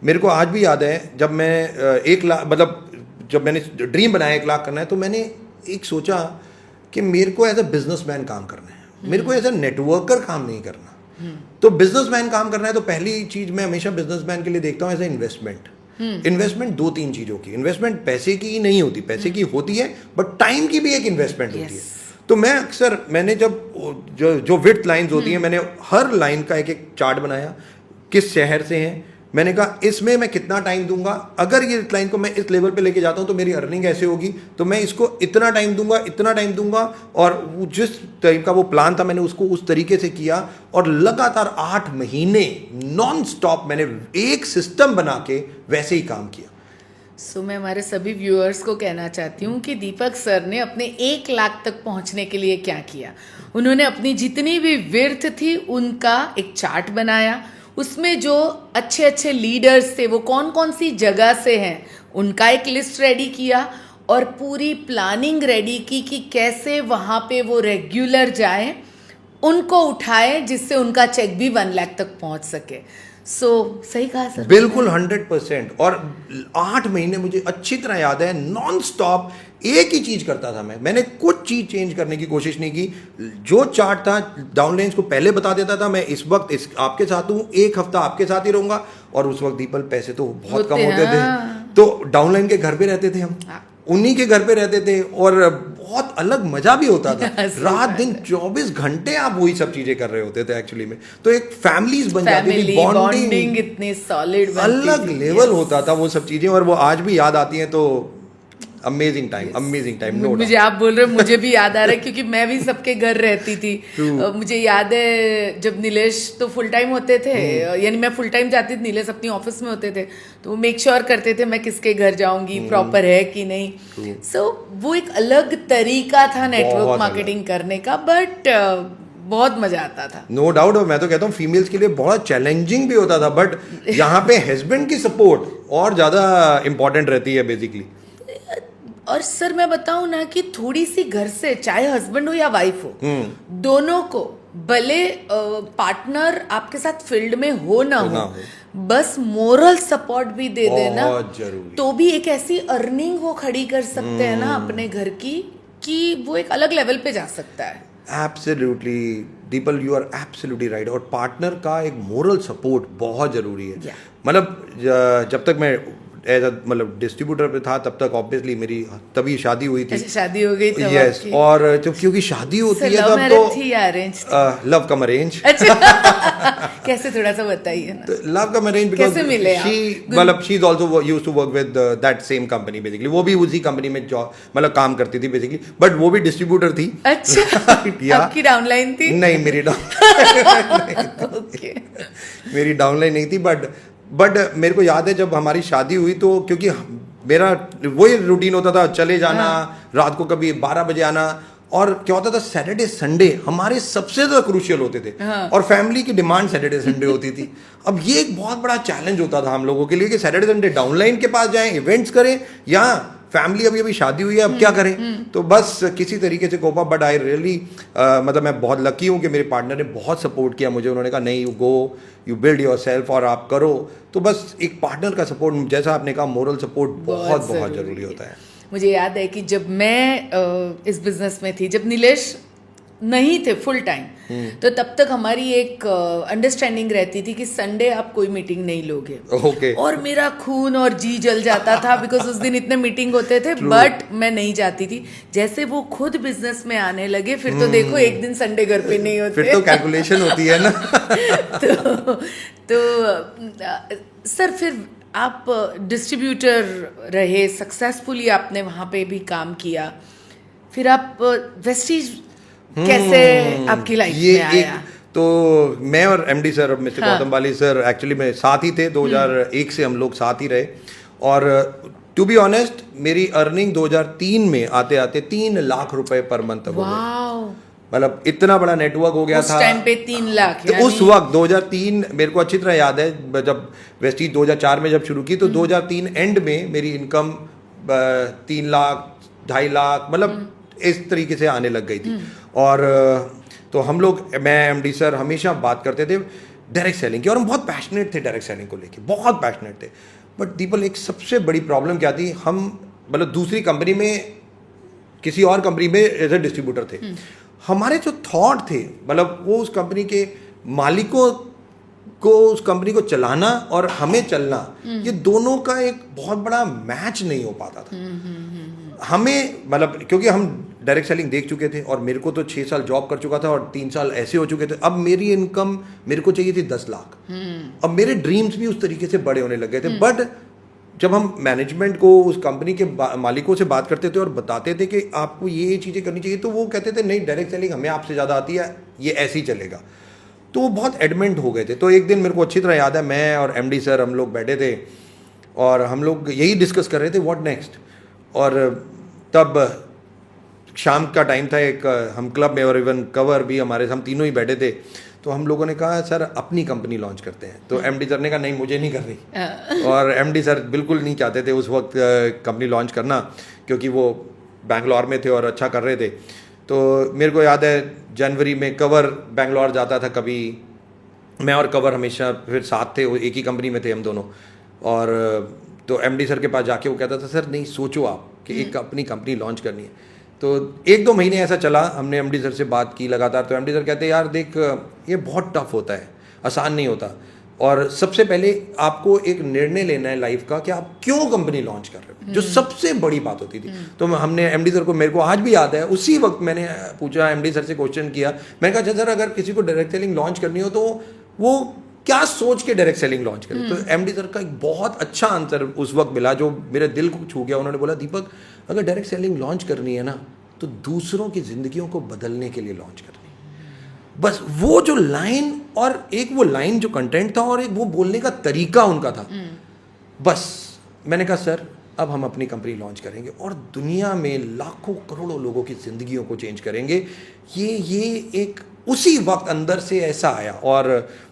मेरे को आज भी याद है जब मैं 1 लाख, मतलब जब मैंने ड्रीम बनाया 1 लाख करना है, तो मैंने एक सोचा कि मेरे को एज अ बिजनेसमैन काम करना है, मेरे को एज अ नेटवर्कर काम नहीं करना। तो बिजनेसमैन काम करना है तो पहली चीज मैं हमेशा बिजनेसमैन के लिए देखता हूँ एज ए इन्वेस्टमेंट। इन्वेस्टमेंट 2-3 चीजों की, इन्वेस्टमेंट पैसे की नहीं होती, पैसे की होती है बट टाइम की भी एक इन्वेस्टमेंट होती है। तो मैं अक्सर, मैंने जब जो विड्थ लाइंस होती हैं, मैंने हर लाइन का एक चार्ट बनाया, किस शहर से हैं, मैंने कहा इसमें मैं कितना टाइम दूंगा, अगर ये लाइन को मैं इस लेवल पे लेके जाता हूँ तो मेरी अर्निंग ऐसे होगी, तो मैं इसको इतना टाइम दूंगा, इतना टाइम दूंगा। और जिस टाइप का वो प्लान था मैंने उसको उस तरीके से किया और लगातार 8 महीने नॉन स्टॉप मैंने एक सिस्टम बना के वैसे ही काम किया। सो मैं हमारे सभी व्यूअर्स को कहना चाहती हूँ कि दीपक सर ने अपने 1 लाख तक पहुँचने के लिए क्या किया। उन्होंने अपनी जितनी भी विर्थ थी उनका एक चार्ट बनाया, उसमें जो अच्छे अच्छे लीडर्स थे वो कौन कौन सी जगह से हैं उनका एक लिस्ट रेडी किया और पूरी प्लानिंग रेडी की कि कैसे वहाँ पे वो रेगुलर जाएं, उनको उठाए जिससे उनका चेक भी 1 लाख तक पहुँच सके। सही कहा सर? बिल्कुल 100%। और 8 महीने मुझे अच्छी तरह याद है, नॉन स्टॉप एक ही चीज करता था मैंने कुछ चीज चेंज करने की कोशिश नहीं की। जो चार्ट था डाउनलाइंस को पहले बता देता था, मैं इस वक्त आपके साथ हूँ, 1 हफ्ता आपके साथ ही रहूंगा। और उस वक्त दीपल पैसे तो बहुत कम होते थे, तो डाउनलाइन के घर पे रहते थे हम, उन्हीं के घर पे रहते थे और बहुत अलग मजा भी होता था। रात दिन 24 घंटे आप वही सब चीजें कर रहे होते थे एक्चुअली में, तो एक फैमिलीज बन जाती थी, बॉन्डिंग इतनी सॉलिड, अलग लेवल होता था वो सब चीजें। और वो आज भी याद आती हैं तो अमेजिंग टाइम। मुझे आप बोल रहे हो, मुझे भी याद आ रहा है क्योंकि मैं भी सबके घर रहती थी। मुझे याद है जब नीलेश तो फुल टाइम होते थे, यानी मैं फुल टाइम जाती थी, नीलेश अपनी ऑफिस में होते थे, तो वो मेक श्योर करते थे मैं किसके घर जाऊंगी, प्रॉपर है कि नहीं। वो एक अलग तरीका था नेटवर्क मार्केटिंग करने का, बट बहुत मजा आता था। No doubt. और मैं तो कहता हूँ फीमेल्स के लिए बहुत चैलेंजिंग भी होता था, बट यहाँ पे हस्बैंड की सपोर्ट और ज्यादा इंपॉर्टेंट रहती है बेसिकली। और सर मैं बताऊं ना कि थोड़ी सी घर से, चाहे हस्बैंड हो या वाइफ हो, दोनों को, भले पार्टनर आपके साथ फील्ड में हो ना हो, बस मोरल सपोर्ट भी दे देना तो भी एक ऐसी अर्निंग वो खड़ी कर सकते हैं ना अपने घर की, कि वो एक अलग लेवल पे जा सकता है। Absolutely Deepal, you are absolutely right. और पार्टनर का एक मोरल सपोर्ट बहुत जरूरी है। मतलब जब तक मैं एज मतलब डिस्ट्रीब्यूटर पे था तब तक ऑब्वियसली मेरी तभी शादी हुई थी। अच्छा, शादी हो गई थी? यस। और जब क्योंकि शादी होती है तब तो लव कम अरेंज। अच्छा कैसे, थोड़ा सा बताइए ना। तो लव कम अरेंज बिकॉज़ कैसे मिले आप? मतलब she is also used to work with that same company basically. वो भी उसी कंपनी में जॉब मतलब काम करती थी बेसिकली, बट वो भी डिस्ट्रीब्यूटर थी। अच्छा आपकी डाउनलाइन थी? नहीं, मेरी मेरी डाउनलाइन नहीं थी, बट मेरे को याद है जब हमारी शादी हुई तो क्योंकि मेरा वही रूटीन होता था, चले जाना, रात को कभी 12 बजे आना, और क्या होता था सैटरडे संडे हमारे सबसे ज्यादा क्रूशियल होते थे। और फैमिली की डिमांड सैटरडे संडे होती थी। अब ये एक बहुत बड़ा चैलेंज होता था हम लोगों के लिए कि सैटरडे संडे डाउनलाइन के पास जाएं, इवेंट्स करें, या फैमिली अभी अभी शादी हुई है, अब क्या करें, तो बस किसी तरीके से कोपा, बट आई रियली मतलब मैं बहुत लकी हूँ कि मेरे पार्टनर ने बहुत सपोर्ट किया मुझे। उन्होंने कहा नहीं, you go, you build your self, और आप करो। तो बस एक पार्टनर का सपोर्ट, जैसा आपने कहा, मोरल सपोर्ट बहुत बहुत ज़रूरी होता है। मुझे याद है कि जब मैं इस बिजनेस में थी, जब नीलेश नहीं थे फुल टाइम, तो तब तक हमारी एक अंडरस्टैंडिंग रहती थी कि संडे आप कोई मीटिंग नहीं लोगे। ओके। और मेरा खून और जी जल जाता था बिकॉज उस दिन इतने मीटिंग होते थे, बट मैं नहीं जाती थी। जैसे वो खुद बिजनेस में आने लगे, फिर तो देखो एक दिन संडे घर पे नहीं होते, फिर तो कैलकुलेशन होती है ना। तो सर, फिर आप डिस्ट्रीब्यूटर रहे, सक्सेसफुली आपने वहाँ पे भी काम किया, फिर आप वेस्टीज कैसे आपकी लाइफ में आया? तो मैं और एमडी सर, मिस्टर गौतम बाली सर, एक्चुअली में साथ ही थे। 2001 से हम लोग साथ ही रहे, और टू बी ऑनेस्ट मेरी अर्निंग 2003 में आते आते 3 लाख रुपए पर मंथ हो गए। मतलब इतना बड़ा नेटवर्क हो गया था उस टाइम पे 3 लाख। तो उस वक्त 2003 मेरे को अच्छी तरह याद है, जब वेस्टीज 2004 में जब शुरू की, तो 2003 एंड में मेरी इनकम 3 लाख 2.5 लाख, मतलब इस तरीके से आने लग गई थी। और तो हम लोग, मैं एमडी सर, हमेशा बात करते थे डायरेक्ट सेलिंग की, और हम बहुत पैशनेट थे डायरेक्ट सेलिंग को लेके, बहुत पैशनेट थे। बट दीपल, एक सबसे बड़ी प्रॉब्लम क्या थी, हम मतलब दूसरी कंपनी में, किसी और कंपनी में एज ए डिस्ट्रीब्यूटर थे, हमारे जो थॉट थे, मतलब वो उस कंपनी के मालिकों को उस कंपनी को चलाना और हमें चलना, ये दोनों का एक बहुत बड़ा मैच नहीं हो पाता था। हमें मतलब, क्योंकि हम डायरेक्ट सेलिंग देख चुके थे, और मेरे को तो 6 साल जॉब कर चुका था और 3 साल ऐसे हो चुके थे। अब मेरी इनकम मेरे को चाहिए थी 10 लाख। अब मेरे ड्रीम्स भी उस तरीके से बड़े होने लग गए थे। बट जब हम मैनेजमेंट को, उस कंपनी के मालिकों से बात करते थे और बताते थे कि आपको ये चीज़ें करनी चाहिए, तो वो कहते थे नहीं, डायरेक्ट सेलिंग हमें आपसे ज़्यादा आती है, ये ऐसे ही चलेगा। तो वो बहुत एडमेंट हो गए थे। तो एक दिन मेरे को अच्छी तरह याद है, मैं और एमडी सर हम लोग बैठे थे और हम लोग यही डिस्कस कर रहे थे व्हाट नेक्स्ट। और तब शाम का टाइम था, एक हम क्लब में और इवन कवर भी हमारे, हम तीनों ही बैठे थे। तो हम लोगों ने कहा सर अपनी कंपनी लॉन्च करते हैं। तो एमडी सर ने कहा नहीं, मुझे नहीं करनी। और एमडी सर बिल्कुल नहीं चाहते थे उस वक्त कंपनी लॉन्च करना, क्योंकि वो बैंगलोर में थे और अच्छा कर रहे थे। तो मेरे को याद है जनवरी में कवर बैंगलोर जाता था, कभी मैं और कवर हमेशा फिर साथ थे, एक ही कंपनी में थे हम दोनों। और तो एमडी सर के पास जाके वो कहता था सर नहीं, सोचो आप कि एक अपनी कंपनी लॉन्च करनी है। तो 1-2 महीने ऐसा चला, हमने एमडी सर से बात की लगातार। तो एमडी सर कहते यार देख, ये बहुत टफ होता है, आसान नहीं होता, और सबसे पहले आपको एक निर्णय लेना है लाइफ का कि आप क्यों कंपनी लॉन्च कर रहे हो, जो सबसे बड़ी बात होती थी। तो हमने एमडी सर को, मेरे को आज भी याद है, उसी वक्त मैंने पूछा, एमडी सर से क्वेश्चन किया, मैंने कहा अच्छा सर, अगर किसी को डायरेक्ट सेलिंग लॉन्च करनी हो तो वो क्या सोच के डायरेक्ट सेलिंग लॉन्च करे। तो एमडी सर का एक बहुत अच्छा आंसर उस वक्त मिला जो मेरे दिल को छू गया। उन्होंने बोला दीपक, अगर डायरेक्ट सेलिंग लॉन्च करनी है ना, तो दूसरों की जिंदगियों को बदलने के लिए लॉन्च करनी है। बस वो जो लाइन, और एक वो लाइन जो कंटेंट था, और एक वो बोलने का तरीका उनका था। बस मैंने कहा सर अब हम अपनी कंपनी लॉन्च करेंगे और दुनिया में लाखों करोड़ों लोगों की जिंदगियों को चेंज करेंगे। ये एक उसी वक्त अंदर से ऐसा आया। और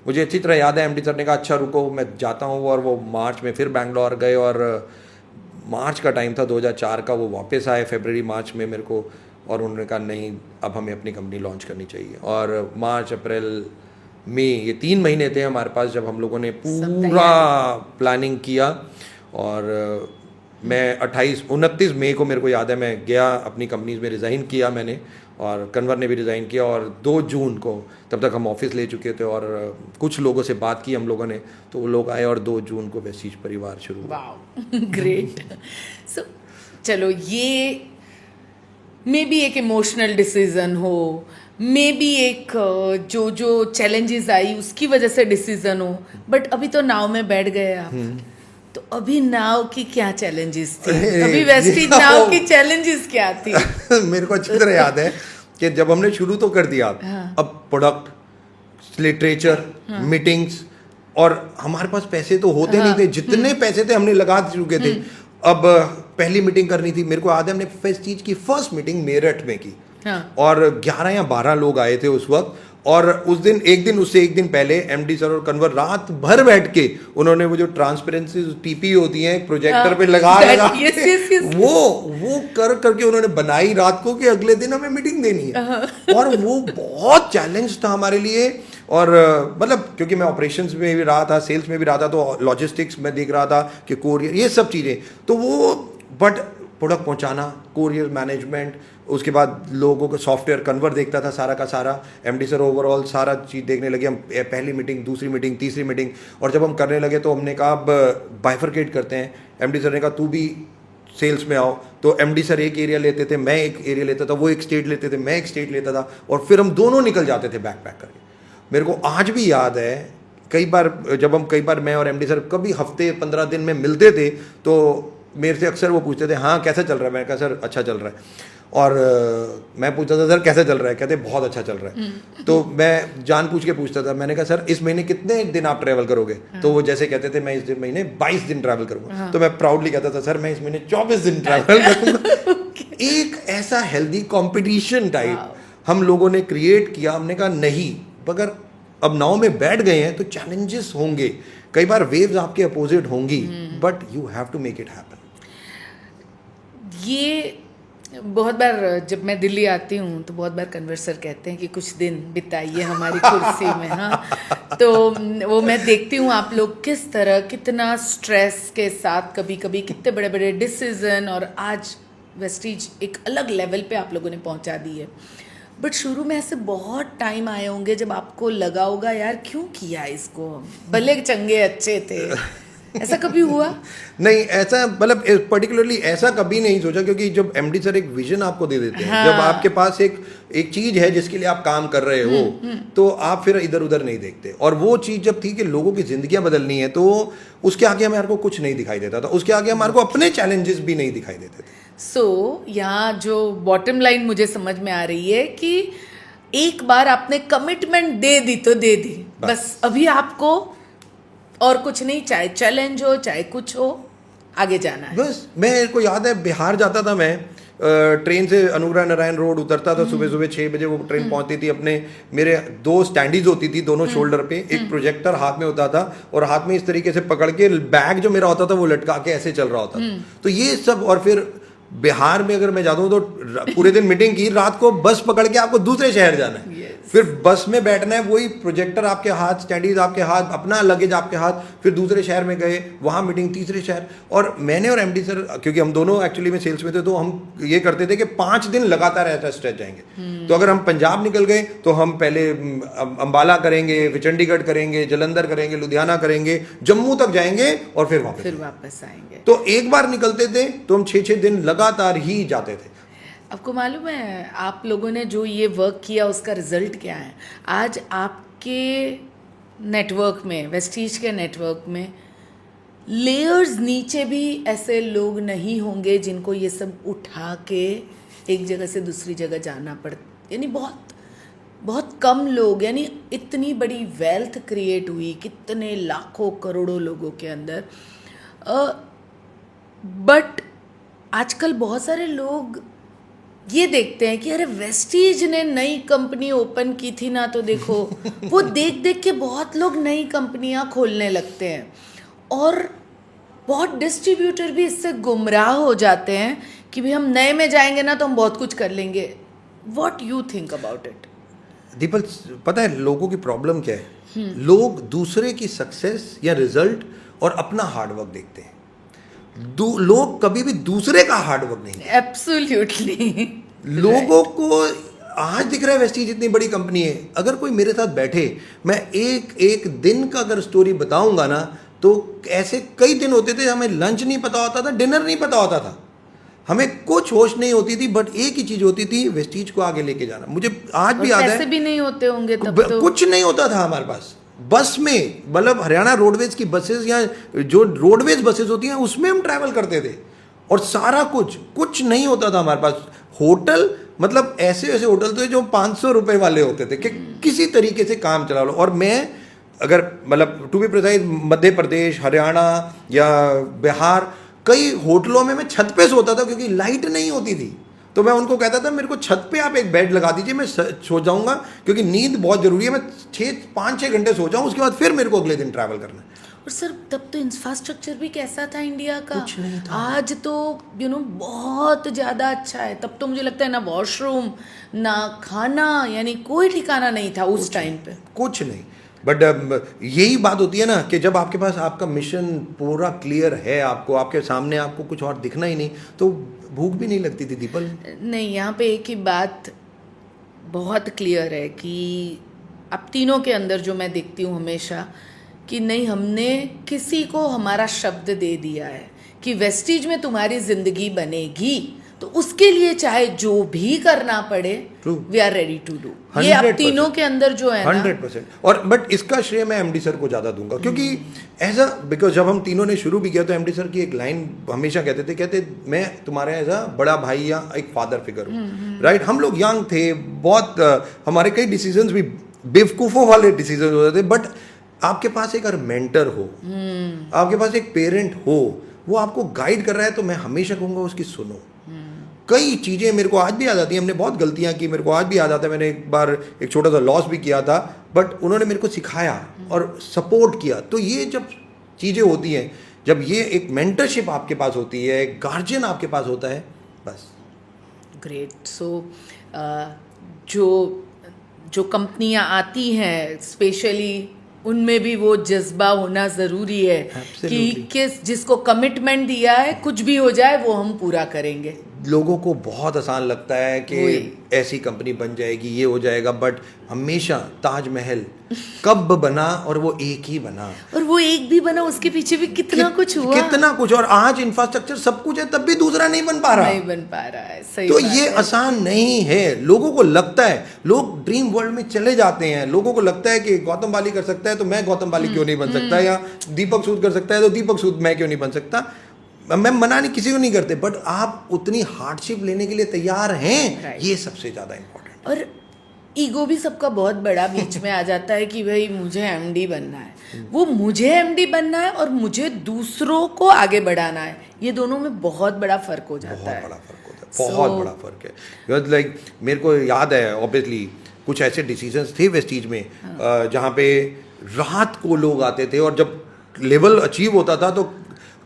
मुझे अच्छी तरह याद है, एमडी सर ने कहा अच्छा रुको मैं जाता हूँ, और वो मार्च में फिर बैंगलोर गए, और मार्च का टाइम था 2004 का, वो वापस आए फरवरी मार्च में मेरे को, और उन्होंने कहा नहीं अब हमें अपनी कंपनी लॉन्च करनी चाहिए। और मार्च अप्रैल मई, ये 3 महीने थे हमारे पास जब हम लोगों ने पूरा प्लानिंग किया। और मैं 29 मई को मेरे को याद है, मैं गया अपनी कंपनी में, रिज़ाइन किया मैंने, और कन्वर ने भी रिज़ाइन किया। और 2 जून को, तब तक हम ऑफिस ले चुके थे, और कुछ लोगों से बात की हम लोगों ने, तो वो लोग आए और 2 जून को वेस्टीज परिवार शुरू हुआ। Wow, great. सो चलो, ये मे बी एक इमोशनल डिसीजन हो, मे बी एक जो चैलेंजेस आई उसकी वजह से डिसीजन हो, बट अभी तो नाव में बैठ गए आप। तो अभी नाव की क्या चैलेंजेस थी? अभी वेस्टीज नाव की चैलेंजेस क्या थी? मेरे को अच्छी तरह याद है कि जब हमने शुरू तो कर दिया, अब प्रोडक्ट, लिटरेचर, मीटिंग्स, और हमारे पास पैसे तो होते नहीं थे, जितने पैसे थे हमने लगा चुके थे। अब पहली मीटिंग करनी थी, मेरे को याद है हमने वेस्टीज की फर्स्ट मीटिंग मेरठ में की, और 11 या 12 लोग आए थे उस वक्त, और उस दिन उससे एक दिन पहले एमडी सर और कन्वर रात भर बैठ के उन्होंने वो जो ट्रांसपेरेंसी टीपी होती है प्रोजेक्टर पे लगा के वो करके उन्होंने बनाई रात को कि अगले दिन हमें मीटिंग देनी है। और वो बहुत चैलेंज था हमारे लिए। और मतलब क्योंकि मैं ऑपरेशंस में भी रहा था, सेल्स में भी रहा था, तो लॉजिस्टिक्स में देख रहा था कि कोरियर, ये सब चीज़ें, तो वो बट प्रोडक्ट पहुंचाना, कोरियर मैनेजमेंट, उसके बाद लोगों को सॉफ्टवेयर कन्वर्ट देखता था सारा का सारा। एमडी सर ओवरऑल सारा चीज़ देखने लगे। हम पहली मीटिंग, दूसरी मीटिंग, तीसरी मीटिंग, और जब हम करने लगे तो हमने कहा अब बाइफरकेट करते हैं। एमडी सर ने कहा तू भी सेल्स में आओ। तो एमडी सर एक एरिया लेते थे, मैं एक एरिया लेता था, वो एक स्टेट लेते थे, मैं एक स्टेट लेता था, और फिर हम दोनों निकल जाते थे बैक पैक करके। मेरे को आज भी याद है कई बार मैं और एमडी सर कभी हफ्ते 15 दिन में मिलते थे तो मेरे से अक्सर वो पूछते थे हाँ कैसा चल रहा है। मैं कहा सर अच्छा चल रहा है। और मैं पूछता था सर कैसा चल रहा है, कहते बहुत अच्छा चल रहा है। तो मैं जान पूछ के पूछता था, मैंने कहा सर इस महीने कितने दिन आप ट्रैवल करोगे? तो वो जैसे कहते थे मैं इस महीने 22 दिन ट्रैवल करूंगा। तो मैं प्राउडली कहता था सर मैं इस महीने 24 दिन ट्रैवल करूंगा। एक ऐसा हेल्दी कॉम्पिटिशन टाइप हम लोगों ने क्रिएट किया। हमने कहा नहीं, अगर अब नाव में बैठ गए हैं तो चैलेंजेस होंगे, कई बार वेव्स आपके अपोजिट होंगी, but you have to make it happen. ये बहुत बार जब मैं दिल्ली आती हूँ तो बहुत बार कन्वर सर कहते हैं कि कुछ दिन बिताइए हमारी कुर्सी में। हाँ, तो वो मैं देखती हूँ आप लोग किस तरह, कितना स्ट्रेस के साथ, कभी कभी कितने बड़े बड़े डिसीजन, और आज वेस्टीज एक अलग लेवल पे आप लोगों ने पहुँचा दी है। बट शुरू में ऐसे बहुत टाइम आए होंगे जब आपको लगा होगा यार क्यों किया इसको, भले चंगे अच्छे थे। ऐसा कभी हुआ? नहीं, ऐसा मतलब पर्टिकुलरली ऐसा कभी नहीं सोचा, क्योंकि जब एमडी सर एक विजन आपको दे देते हैं, हाँ। जब आपके पास एक चीज है जिसके लिए आप काम कर रहे हो, तो आप फिर इधर उधर नहीं देखते। और वो चीज जब थी कि लोगों की जिंदगियां बदलनी है, तो उसके आगे हमारे को कुछ नहीं दिखाई देता था, उसके आगे हमारे को अपने चैलेंजेस भी नहीं दिखाई देते थे। यहाँ जो बॉटम लाइन मुझे समझ में आ रही है कि एक बार आपने कमिटमेंट दे दी तो दे दी, बस अभी आपको और कुछ नहीं, चाहे चैलेंज हो चाहे कुछ हो, आगे जाना है। बस मेरे को याद है बिहार जाता था मैं, ट्रेन से अनुग्रह नारायण रोड उतरता था, सुबह 6 बजे वो ट्रेन पहुंचती थी। अपने मेरे 2 स्टैंडीज होती थी दोनों शोल्डर पे, एक प्रोजेक्टर हाथ में होता था, और हाथ में इस तरीके से पकड़ के बैग जो मेरा होता था वो लटका के ऐसे चल रहा होता था। तो ये सब, और फिर बिहार में अगर मैं जाता हूँ तो पूरे दिन मीटिंग की, रात को बस पकड़ के आपको दूसरे शहर जाना है। फिर बस में बैठना है, वही प्रोजेक्टर आपके हाथ, स्टैंडीज आपके हाथ, अपना लगेज आपके हाथ, फिर दूसरे शहर में गए, वहाँ मीटिंग, तीसरे शहर। और मैंने और एमडी सर, क्योंकि हम दोनों एक्चुअली में सेल्स में थे, तो हम ये करते थे कि 5 दिन लगातार ऐसा स्ट्रेच जाएंगे। तो अगर हम पंजाब निकल गए तो हम पहले अंबाला करेंगे, फिर चंडीगढ़ करेंगे, जलंधर करेंगे, लुधियाना करेंगे, जम्मू तक जाएंगे और फिर वापस आएंगे। तो एक बार निकलते थे तो हम 6-6 दिन लगातार ही जाते थे। आपको मालूम है आप लोगों ने जो ये वर्क किया उसका रिजल्ट क्या है? आज आपके नेटवर्क में, वेस्टीज के नेटवर्क में लेयर्स नीचे भी ऐसे लोग नहीं होंगे जिनको ये सब उठा के एक जगह से दूसरी जगह जाना पड़ता। यानी बहुत बहुत कम लोग, यानी इतनी बड़ी वेल्थ क्रिएट हुई कितने लाखों करोड़ों लोगों के अंदर। बट आजकल बहुत सारे लोग ये देखते हैं कि अरे वेस्टीज ने नई कंपनी ओपन की थी ना, तो देखो वो देख देख के बहुत लोग नई कंपनियां खोलने लगते हैं, और बहुत डिस्ट्रीब्यूटर भी इससे गुमराह हो जाते हैं कि भाई हम नए में जाएंगे ना तो हम बहुत कुछ कर लेंगे। What you think about it? The people, पता है लोगों की प्रॉब्लम क्या है? लोग दूसरे की सक्सेस या रिजल्ट और अपना हार्डवर्क देखते हैं। लोग कभी भी दूसरे का हार्डवर्क नहीं। एब्सोल्युटली। लोगों को आज दिख रहा है वेस्टीज इतनी बड़ी कंपनी है, अगर कोई मेरे साथ बैठे, मैं एक दिन का अगर स्टोरी बताऊंगा ना, तो ऐसे कई दिन होते थे हमें लंच नहीं पता होता था, डिनर नहीं पता होता था, हमें कुछ होश नहीं होती थी, बट एक ही चीज होती थी, वेस्टीज को आगे लेके जाना। मुझे आज भी याद है, पैसे भी नहीं होते होंगे तब तो। कुछ नहीं होता था हमारे पास। बस में, मतलब हरियाणा रोडवेज की बसेस या जो रोडवेज बसेस होती हैं उसमें हम ट्रैवल करते थे, और सारा कुछ नहीं होता था हमारे पास। होटल, मतलब ऐसे होटल थे जो 500 रुपए वाले होते थे कि किसी तरीके से काम चला लो। और मैं अगर मतलब to be precise Madhya Pradesh, Haryana या बिहार, कई होटलों में मैं छत पे सोता था क्योंकि लाइट नहीं होती थी, तो मैं उनको कहता था मेरे को छत पे आप एक बेड लगा दीजिए, मैं सो जाऊंगा, क्योंकि नींद बहुत ज़रूरी है। मैं 5-6 घंटे सो जाऊँ, उसके बाद फिर मेरे को अगले दिन ट्रैवल करना है। और सर तब तो इंफ्रास्ट्रक्चर भी कैसा था इंडिया का, कुछ नहीं था। आज तो बहुत ज़्यादा अच्छा है। तब तो मुझे लगता है ना वॉशरूम ना खाना, यानी कोई ठिकाना नहीं था उस टाइम पे। कुछ नहीं। बट यही बात होती है ना कि जब आपके पास आपका मिशन पूरा क्लियर है, आपको आपके सामने आपको कुछ और दिखना ही नहीं, तो भूख भी नहीं लगती थी दीपल। नहीं, यहाँ पे एक ही बात बहुत क्लियर है कि आप तीनों के अंदर जो मैं देखती हूँ हमेशा, कि नहीं, हमने किसी को हमारा शब्द दे दिया है कि वेस्टीज में तुम्हारी जिंदगी बनेगी, तो उसके लिए चाहे जो भी करना पड़े, we are ready to do. ये आप 100%। तीनों के अंदर जो है ना, 100%। और बट इसका श्रेय मैं एमडी सर को ज़्यादा दूंगा, क्योंकि ऐसा, बिकॉज जब हम तीनों ने शुरू भी किया तो एमडी सर की एक लाइन हमेशा कहते मैं तुम्हारे एज अ बड़ा भाई या एक फादर फिगर हूँ, राइट। हम लोग यंग थे बहुत, हमारे कई डिसीजंस भी बेवकूफ़ों वाले डिसीजन होते थे, बट आपके पास एक अगर मेंटर हो, आपके पास एक पेरेंट हो, वो आपको गाइड कर रहा है, तो मैं हमेशा कहूँगा उसकी सुनो। कई चीज़ें मेरे को आज भी याद आती हैं, हमने बहुत गलतियां की, मेरे को आज भी याद आता है, मैंने एक बार एक छोटा सा लॉस भी किया था, बट उन्होंने मेरे को सिखाया और सपोर्ट किया। तो ये जब चीज़ें होती हैं, जब ये एक मेंटरशिप आपके पास होती है, एक गार्जियन आपके पास होता है, बस। ग्रेट। सो जो कंपनियां आती हैं स्पेशली, उनमें भी वो जज्बा होना ज़रूरी है कि जिसको कमिटमेंट दिया है, कुछ भी हो जाए वो हम पूरा करेंगे। लोगों को बहुत आसान लगता है कि ऐसी कंपनी बन जाएगी, ये हो जाएगा, बट हमेशा ताजमहल कब बना, और वो एक ही बना, और वो एक भी बना, उसके पीछे भी कितना कुछ हुआ, कितना कुछ। और आज इंफ्रास्ट्रक्चर सब कुछ है, तब भी दूसरा नहीं बन पा रहा है। सही तो बात ये है। आसान नहीं है। लोगों को लगता है, लोग ड्रीम वर्ल्ड में चले जाते हैं, लोगों को लगता है कि गौतम बाली कर सकता है तो मैं गौतम बाली क्यों नहीं बन सकता, या दीपक सूद कर सकता है तो दीपक सूद मैं क्यों नहीं बन सकता। मैं मना नहीं, किसी को नहीं करते, बट आप उतनी हार्डशिप लेने के लिए तैयार हैं, ये सबसे ज्यादा इंपॉर्टेंट। और ईगो भी सबका बहुत बड़ा बीच में आ जाता है कि भाई मुझे एमडी बनना है, वो मुझे एमडी बनना है और मुझे दूसरों को आगे बढ़ाना है। ये दोनों में बहुत बड़ा फर्क हो जाता है। बहुत बड़ा फर्क होता है, बहुत बड़ा फर्क है। बिकॉज लाइक मेरे को याद है ऑब्वियसली कुछ ऐसे डिसीजंस थे वेस्टीज में, जहाँ पे रात को लोग आते थे, और जब लेवल अचीव होता था तो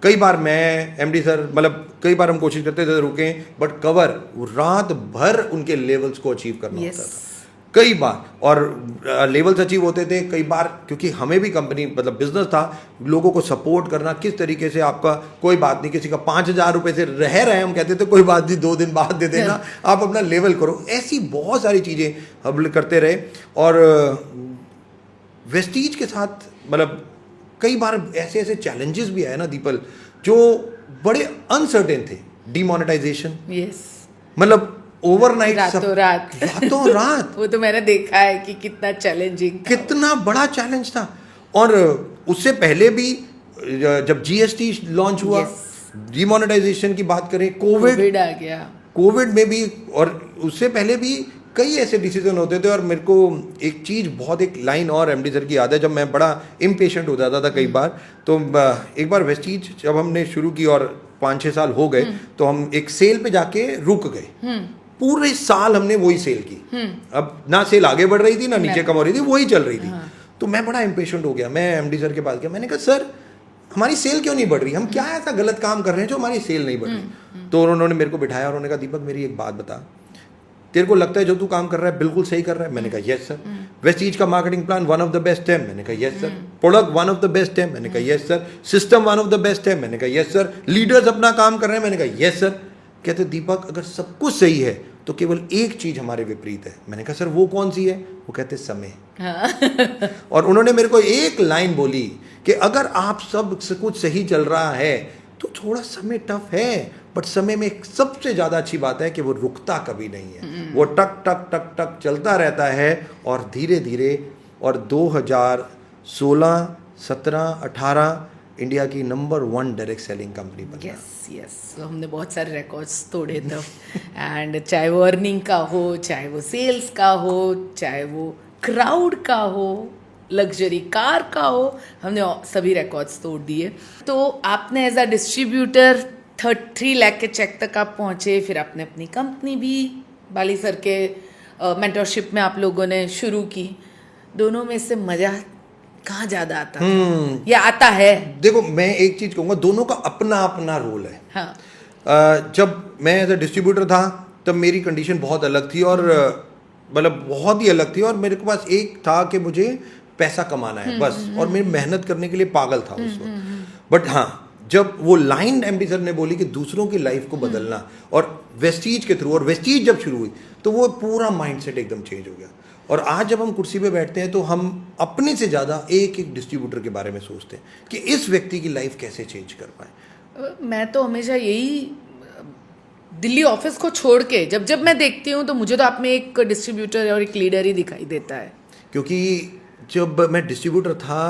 कई बार मैं एमडी सर, मतलब कई बार हम कोशिश करते थे रुकें, बट कवर रात भर उनके लेवल्स को अचीव करना होता था कई बार, और लेवल्स अचीव होते थे कई बार, क्योंकि हमें भी कंपनी, मतलब बिजनेस था, लोगों को सपोर्ट करना, किस तरीके से आपका कोई बात नहीं, किसी का 5,000 रुपये से रह रहे हैं, हम कहते थे कोई बात नहीं, 2 दिन बाद दे देना, आप अपना लेवल करो। ऐसी बहुत सारी चीज़ें हम करते रहे। और वेस्टीज के साथ मतलब कई बार ऐसे ऐसे चैलेंजेस भी आए ना दीपल, जो बड़े अनसर्टेन थे। डिमोनेटाइजेशन, मतलब ओवरनाइट, रातों रात वो तो मैंने देखा है कि कितना चैलेंजिंग, कितना बड़ा चैलेंज था। और उससे पहले भी जब जीएसटी लॉन्च हुआ, डिमोनेटाइजेशन की बात करें, कोविड आ गया, कोविड में भी, और उससे पहले भी कई ऐसे डिसीजन होते थे। और मेरे को एक चीज़ बहुत, एक लाइन और एमडी सर की याद है, जब मैं बड़ा इम्पेशेंट हो जाता था कई बार, तो एक बार वेस्टीज जब हमने शुरू की और 5-6 साल हो गए, तो हम एक सेल पे जाके रुक गए। पूरे साल हमने वही सेल की, अब ना सेल आगे बढ़ रही थी ना नीचे कम हो रही थी, वही चल रही थी। तो मैं बड़ा इम्पेशेंट हो गया, मैं एमडी सर के पास गया, मैंने कहा सर हमारी सेल क्यों नहीं बढ़ रही, हम क्या ऐसा गलत काम कर रहे हैं जो हमारी सेल नहीं बढ़ रही। तो उन्होंने मेरे को बिठाया और उन्होंने कहा दीपक मेरी एक बात बता, तेरे को लगता है जो तू काम कर रहा है बिल्कुल सही कर रहा है? मैंने कहा यस सर। वेस्टीज का marketing plan one of the best है? मैंने कहा yes sir. Product one of the best है? मैंने कहा yes sir. System one of the best है? मैंने कहा यस सर। लीडर्स अपना काम कर रहे हैं? मैंने कहा यस सर। कहते दीपक अगर सब कुछ सही है तो केवल एक चीज हमारे विपरीत है। मैंने कहा सर वो कौन सी है? वो कहते समय। और उन्होंने मेरे को एक लाइन बोली कि अगर आप सब कुछ सही चल रहा है तो थोड़ा समय टफ है, बट समय में सबसे ज्यादा अच्छी बात है कि वो रुकता कभी नहीं है, वो टक टक टक टक चलता रहता है। और धीरे धीरे, और 2016, 17, 18 इंडिया की नंबर 1 डायरेक्ट सेलिंग कंपनी बनी। यस, हमने बहुत सारे रिकॉर्ड्स तोड़े तब। एंड चाहे वो अर्निंग का हो, चाहे वो सेल्स का हो, चाहे वो क्राउड का हो, लग्जरी कार का हो, हमने सभी रिकॉर्ड्स तोड़ दिए। तो आपने एज अ डिस्ट्रीब्यूटर 3 लाख के चेक तक आप पहुंचे, फिर आपने अपनी कंपनी भी बाली सर के मेंटरशिप में आप लोगों ने शुरू की। दोनों में से मजा कहाँ ज्यादा आता था या आता है? देखो, मैं एक चीज कहूंगा, दोनों का अपना अपना रोल है। हाँ। जब मैं एज अ डिस्ट्रीब्यूटर था तब मेरी कंडीशन बहुत अलग थी, और मतलब बहुत ही अलग थी, और मेरे के पास एक था कि मुझे पैसा कमाना है बस, और मैं मेहनत करने के लिए पागल था उस वक्त। बट हाँ, जब वो लाइन एमडी सर ने बोली कि दूसरों की लाइफ को बदलना, और वेस्टीज के थ्रू, और वेस्टीज जब शुरू हुई तो वो पूरा माइंडसेट एकदम चेंज हो गया। और आज जब हम कुर्सी पे बैठते हैं तो हम अपने से ज़्यादा एक एक डिस्ट्रीब्यूटर के बारे में सोचते हैं कि इस व्यक्ति की लाइफ कैसे चेंज कर पाए। मैं तो हमेशा यही, दिल्ली ऑफिस को छोड़ के जब जब मैं देखती हूँ तो मुझे तो आप में एक डिस्ट्रीब्यूटर और एक लीडर ही दिखाई देता है। क्योंकि जब मैं डिस्ट्रीब्यूटर था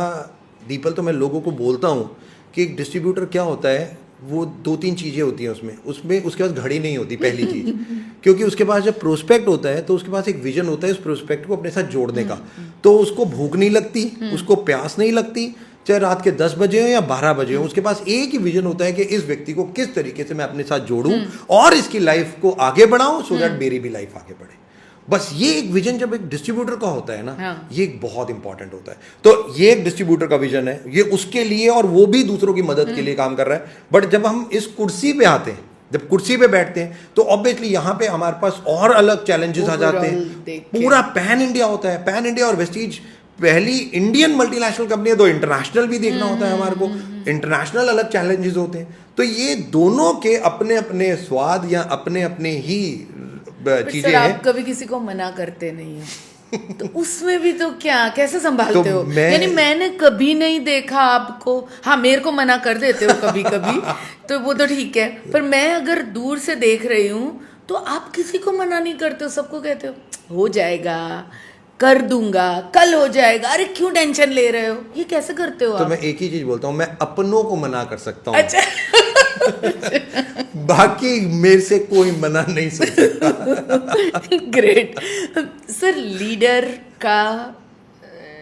दीपल, तो मैं लोगों को बोलता हूँ कि एक डिस्ट्रीब्यूटर क्या होता है, वो 2-3 चीज़ें होती हैं उसमें उसके पास घड़ी नहीं होती, पहली चीज़। क्योंकि उसके पास जब प्रोस्पेक्ट होता है तो उसके पास एक विजन होता है उस प्रोस्पेक्ट को अपने साथ जोड़ने का। तो उसको भूख नहीं लगती, उसको प्यास नहीं लगती, चाहे रात के 10 बजे हो या 12 बजे हो, उसके पास एक ही विजन होता है कि इस व्यक्ति को किस तरीके से मैं अपने साथ जोड़ूं और इसकी लाइफ को आगे बढ़ाऊं, सो दैट मेरी भी लाइफ आगे बढ़े। बस ये एक विजन जब एक डिस्ट्रीब्यूटर का होता है ना, हाँ। ये एक बहुत इंपॉर्टेंट होता है। तो ये एक डिस्ट्रीब्यूटर का विजन है, ये उसके लिए, और वो भी दूसरों की मदद के लिए काम कर रहा है। बट जब हम इस कुर्सी पे आते हैं, जब कुर्सी पे बैठते हैं, तो ऑब्वियसली यहाँ पे हमारे पास और अलग चैलेंजेस आ जाते हैं। पूरा पैन इंडिया होता है, पैन इंडिया, और वेस्टीज पहली इंडियन मल्टीनेशनल कंपनी है, तो इंटरनेशनल भी देखना होता है हमारे को, इंटरनेशनल अलग चैलेंजेस होते हैं। तो ये दोनों के अपने अपने स्वाद या अपने अपने ही चीजें हैं। आप कभी किसी को मना करते नहीं हो तो उसमें भी तो क्या, कैसे संभालते तो हो? यानी मैंने कभी नहीं देखा आपको, हाँ मेरे को मना कर देते हो कभी कभी तो वो तो ठीक है, पर मैं अगर दूर से देख रही हूँ तो आप किसी को मना नहीं करते हो, सबको कहते हो जाएगा, कर दूंगा, कल हो जाएगा, अरे क्यों टेंशन ले रहे हो, ये कैसे करते हो? तो मैं एक ही चीज बोलता हूँ, मैं अपनों को मना कर सकता हूँ। अच्छा बाकी मेरे से कोई मना नहीं सकता। Great sir. लीडर का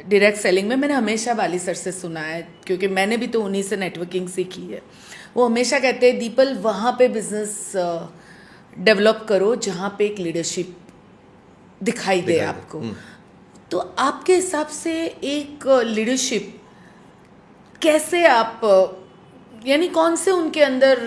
डायरेक्ट सेलिंग में मैंने हमेशा बाली सर से सुना है, क्योंकि मैंने भी तो उन्हीं से नेटवर्किंग सीखी है। वो हमेशा कहते हैं दीपल वहाँ पे बिजनेस डेवलप करो जहाँ पे एक लीडरशिप दिखाई दे आपको। तो आपके हिसाब से एक लीडरशिप कैसे आप, यानी कौन से उनके अंदर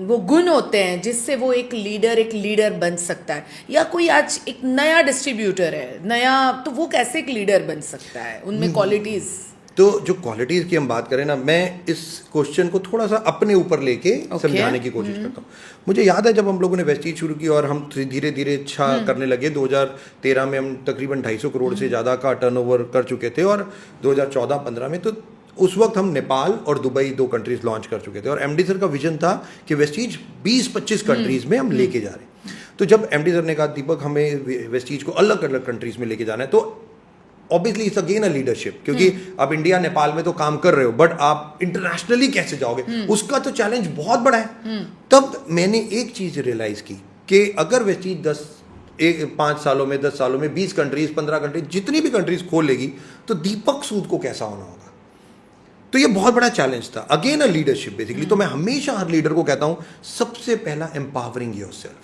वो गुण होते हैं जिससे वो एक लीडर बन सकता है? या कोई आज एक नया डिस्ट्रीब्यूटर है नया, तो वो कैसे एक लीडर बन सकता है, उनमें क्वालिटीज? तो जो क्वालिटीज की हम बात करें ना, मैं इस क्वेश्चन को थोड़ा सा अपने ऊपर लेके समझाने की कोशिश करता हूँ। मुझे याद है जब हम लोगों ने वेस्टीज शुरू की और हम धीरे धीरे अच्छा करने लगे, 2013 में हम तकरीबन 250 करोड़ से ज़्यादा का टर्नओवर कर चुके थे, और 2014-15 में तो उस वक्त हम नेपाल और दुबई 2 कंट्रीज लॉन्च कर चुके थे। और एमडी सर का विजन था कि वेस्टीज 20-25 कंट्रीज में हम लेके जा रहे हैं। तो जब एमडी सर ने कहा दीपक हमें वेस्टीज को अलग अलग कंट्रीज में लेके जाना है, तो obviously it's again a leadership, क्योंकि आप इंडिया नेपाल में तो काम कर रहे हो, बट आप इंटरनेशनली कैसे जाओगे, उसका तो चैलेंज बहुत बड़ा है। तब मैंने एक चीज रियलाइज की कि अगर वेस्टीज 5 सालों में 10 सालों में 20 कंट्रीज 15 कंट्रीज जितनी भी कंट्रीज खोल लेगी, तो दीपक सूद को कैसा होना होगा। तो ये बहुत बड़ा चैलेंज था, अगेन अ लीडरशिप बेसिकली। तो मैं हमेशा हर लीडर को कहता हूं, सबसे पहला एम्पावरिंग योरसेल्फ।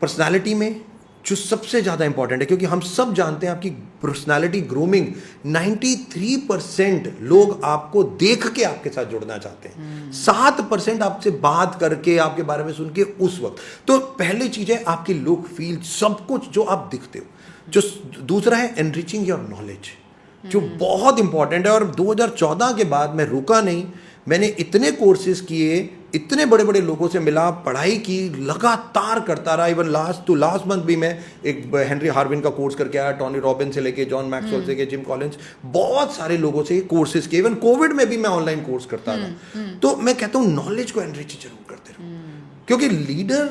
पर्सनालिटी में जो सबसे ज्यादा इंपॉर्टेंट है, क्योंकि हम सब जानते हैं आपकी पर्सनालिटी ग्रूमिंग 93% लोग आपको देख के आपके साथ जुड़ना चाहते हैं, 7% आपसे बात करके आपके बारे में सुन के उस वक्त। तो पहली चीज है आपकी लुक, फील, सब कुछ जो आप दिखते हो। जो दूसरा है एनरिचिंग योर नॉलेज, जो बहुत इंपॉर्टेंट है। और 2014 के बाद मैं रुका नहीं, मैंने इतने कोर्सेज किए, इतने बड़े बड़े लोगों से मिला, पढ़ाई की, लगातार करता रहा। इवन लास्ट मंथ भी मैं एक हेनरी हार्विन का कोर्स करके आया, टॉनी रॉबिन से लेके जॉन मैक्सवेल से लेके जिम कॉलिंस, बहुत सारे लोगों से कोर्सेज किए। इवन कोविड में भी मैं ऑनलाइन कोर्स करता था। तो मैं कहता हूँ नॉलेज को एनरिच जरूर करते रहो, क्योंकि लीडर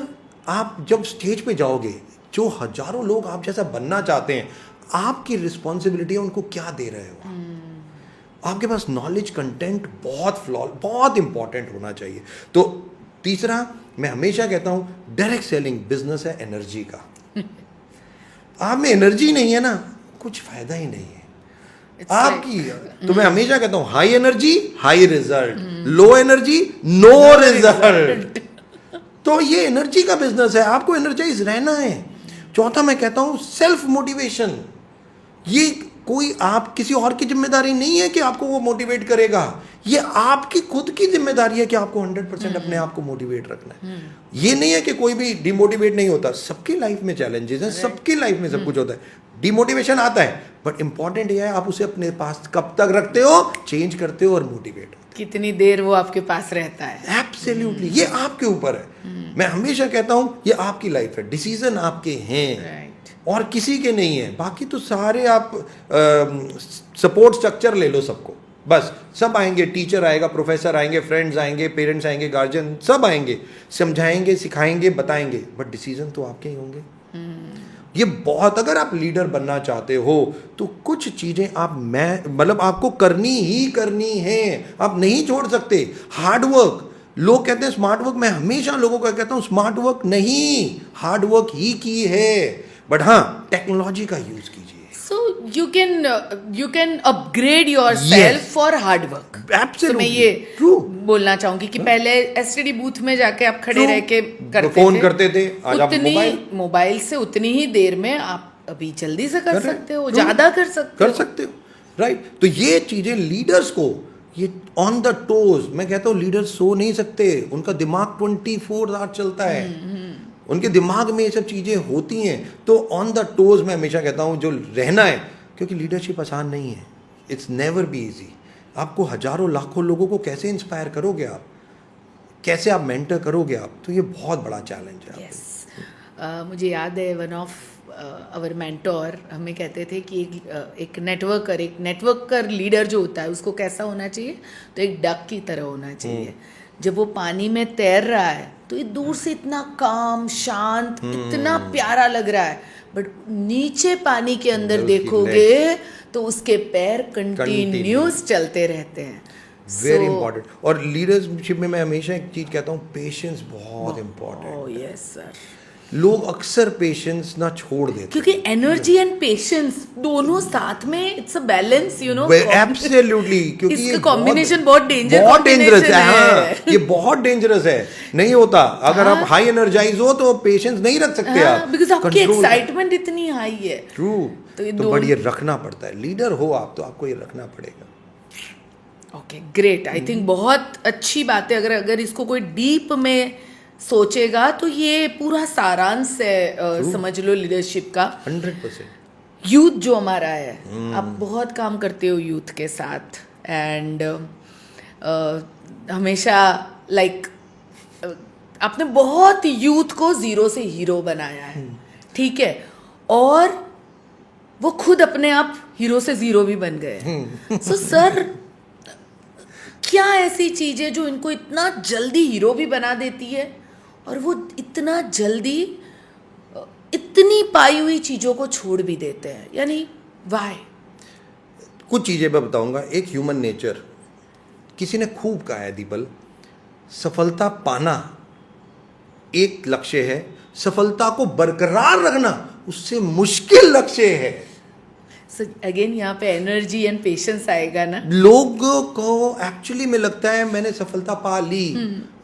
आप जब स्टेज पे जाओगे, जो हजारों लोग आप जैसा बनना चाहते हैं, आपकी रिस्पॉन्सिबिलिटी है उनको क्या दे रहे हो। आपके पास नॉलेज कंटेंट बहुत इंपॉर्टेंट होना चाहिए। तो तीसरा, मैं हमेशा कहता हूं डायरेक्ट सेलिंग बिजनेस है एनर्जी का। आप में एनर्जी नहीं है ना, कुछ फायदा ही नहीं है। आपकी तो मैं हमेशा कहता हूं high energy high result, low energy no result. तो ये एनर्जी का बिजनेस है, आपको एनर्जाइज रहना है। चौथा मैं कहता हूं सेल्फ मोटिवेशन। ये कोई आप किसी और की जिम्मेदारी नहीं है कि आपको वो मोटिवेट करेगा, ये आपकी खुद की जिम्मेदारी है कि आपको 100% अपने आप को मोटिवेट रखना है। ये नहीं है कि कोई भी डिमोटिवेट नहीं होता, सबकी लाइफ में चैलेंजेस हैं, सबकी लाइफ में सब कुछ होता है, डिमोटिवेशन आता है, बट इंपॉर्टेंट ये है आप उसे अपने पास कब तक रखते हो, चेंज करते हो और मोटिवेट हो, कितनी देर वो आपके पास रहता है। एब्सोल्युटली ये आपके ऊपर है। मैं हमेशा कहता हूं ये आपकी लाइफ है, डिसीजन आपके हैं और किसी के नहीं है। बाकी तो सारे आप सपोर्ट स्ट्रक्चर ले लो सबको, बस सब आएंगे, टीचर आएगा, प्रोफेसर आएंगे, फ्रेंड्स आएंगे, पेरेंट्स आएंगे, गार्जियन सब आएंगे, समझाएंगे, सिखाएंगे, बताएंगे, बट डिसीजन तो आपके ही होंगे। ये बहुत, अगर आप लीडर बनना चाहते हो तो कुछ चीजें आपको करनी ही करनी है, आप नहीं छोड़ सकते। हार्ड वर्क, लोग कहते हैं स्मार्ट वर्क, मैं हमेशा लोगों को कहता हूं स्मार्ट वर्क नहीं, हार्ड वर्क ही की है, बट हाँ टेक्नोलॉजी का यूज कीजिए। So you can upgrade yourself for hard work. Absolutely. तो मैं ये True. बोलना चाहूंगी कि पहले एसटीडी बूथ में जाके आप खड़े रह के फोन करते थे, आज आप मोबाइल से उतनी ही देर में आप अभी जल्दी से कर सकते हो, ज्यादा कर सकते हो, राइट। तो ये चीजें लीडर्स को, ये ऑन द टोज, मैं कहता हूँ लीडर्स सो नहीं सकते, उनका दिमाग 24 आवर चलता है, उनके दिमाग में ये सब चीज़ें होती हैं। तो ऑन द टोज मैं हमेशा कहता हूँ जो रहना है, क्योंकि लीडरशिप आसान नहीं है, इट्स नेवर बी इजी। आपको हजारों लाखों लोगों को कैसे इंस्पायर करोगे आप, कैसे आप मेंटर करोगे आप, तो ये बहुत बड़ा चैलेंज है। मुझे याद है वन ऑफ अवर मेंटोर हमें कहते थे कि एक नेटवर्कर लीडर जो होता है उसको कैसा होना चाहिए, तो एक डक की तरह होना चाहिए। जब वो पानी में तैर रहा है तो ये दूर से इतना काम, शांत, इतना प्यारा लग रहा है, बट नीचे पानी के अंदर देखोगे तो उसके पैर कंटिन्यूस चलते रहते हैं। Very important. और लीडरशिप में मैं हमेशा एक चीज कहता हूँ, पेशेंस बहुत इंपॉर्टेंट। Oh yes sir. लोग अक्सर पेशेंस ना छोड़ देते, क्योंकि एनर्जी एंड पेशेंस दोनों साथ में, it's a balance, you know. Absolutely, क्योंकि इसका कॉम्बिनेशन बहुत डेंजरस है। हाँ, ये बहुत डेंजरस है, नहीं होता। अगर आप हाई एनर्जाइज हो तो पेशेंस नहीं रख सकते आप, बिकॉज़ आपकी एक्साइटमेंट इतनी हाई है। ट्रू। तो बट ये रखना पड़ता है, लीडर हो आप तो आपको ये रखना पड़ेगा। ओके ग्रेट, आई थिंक बहुत अच्छी बात है। अगर इसको कोई डीप में सोचेगा तो ये पूरा सारांश है, समझ लो लीडरशिप का 100%। यूथ जो हमारा है, आप बहुत काम करते हो यूथ के साथ, एंड हमेशा आपने बहुत यूथ को जीरो से हीरो बनाया है, ठीक है, और वो खुद अपने आप हीरो से जीरो भी बन गए। सो सर, क्या ऐसी चीज है जो इनको इतना जल्दी हीरो भी बना देती है और वो इतना जल्दी इतनी पाई हुई चीजों को छोड़ भी देते हैं, यानी वाई? कुछ चीजें मैं बताऊंगा। एक ह्यूमन नेचर, किसी ने खूब कहा है दीपल, सफलता पाना एक लक्ष्य है, सफलता को बरकरार रखना उससे मुश्किल लक्ष्य है। अगेन यहाँ पे एनर्जी एंड पेशेंस आएगा ना। लोगों को एक्चुअली में लगता है मैंने सफलता पा ली,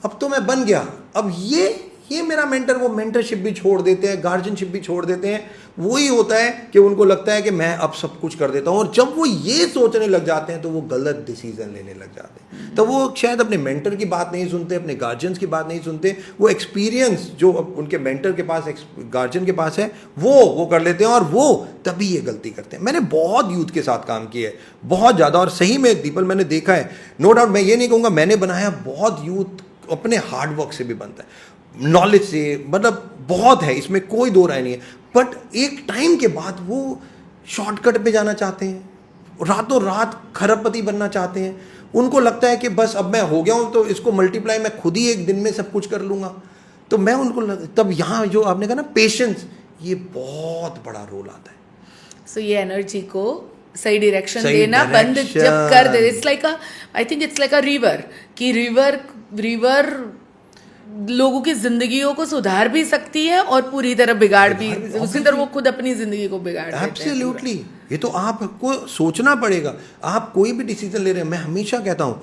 अब तो मैं बन गया, अब ये मेरा मेंटर, वो मेंटरशिप भी छोड़ देते हैं, गार्जियनशिप भी छोड़ देते हैं। वही होता है कि उनको लगता है कि मैं अब सब कुछ कर देता हूँ, और जब वो ये सोचने लग जाते हैं तो वो गलत डिसीजन लेने लग जाते हैं। तो वो शायद अपने मेंटर की बात नहीं सुनते, अपने गार्जियंस की बात नहीं सुनते, वो एक्सपीरियंस जो उनके मेंटर के पास, गार्जियन के पास है, वो कर लेते हैं, और वो तभी ये गलती करते हैं। मैंने बहुत यूथ के साथ काम किया है, बहुत ज़्यादा, और सही में दीपल मैंने देखा है, नो डाउट, मैं ये नहीं कहूँगा मैंने बनाया, बहुत यूथ अपने हार्ड वर्क से भी बनता है, नॉलेज से, मतलब बहुत है, इसमें कोई दो राय नहीं है, बट एक टाइम के बाद वो शॉर्टकट पे जाना चाहते हैं, रातों रात खरबपति बनना चाहते हैं। उनको लगता है कि बस अब मैं हो गया हूँ तो इसको मल्टीप्लाई मैं खुद ही एक दिन में सब कुछ कर लूँगा। तो मैं उनको तब यहाँ जो आपने कहा ना पेशेंस, ये बहुत बड़ा रोल आता है। सो ये एनर्जी को सही डायरेक्शन देना बंद जब कर दे, it's like I think it's like a river, कि रिवर लोगों की जिंदगियों को सुधार भी सकती है और पूरी तरह बिगाड़ भी, उसी तरह वो खुद अपनी जिंदगी को बिगाड़ देते हैं। एब्सोल्युटली। ये तो आपको सोचना पड़ेगा। आप कोई भी डिसीजन ले रहे हैं, मैं हमेशा कहता हूँ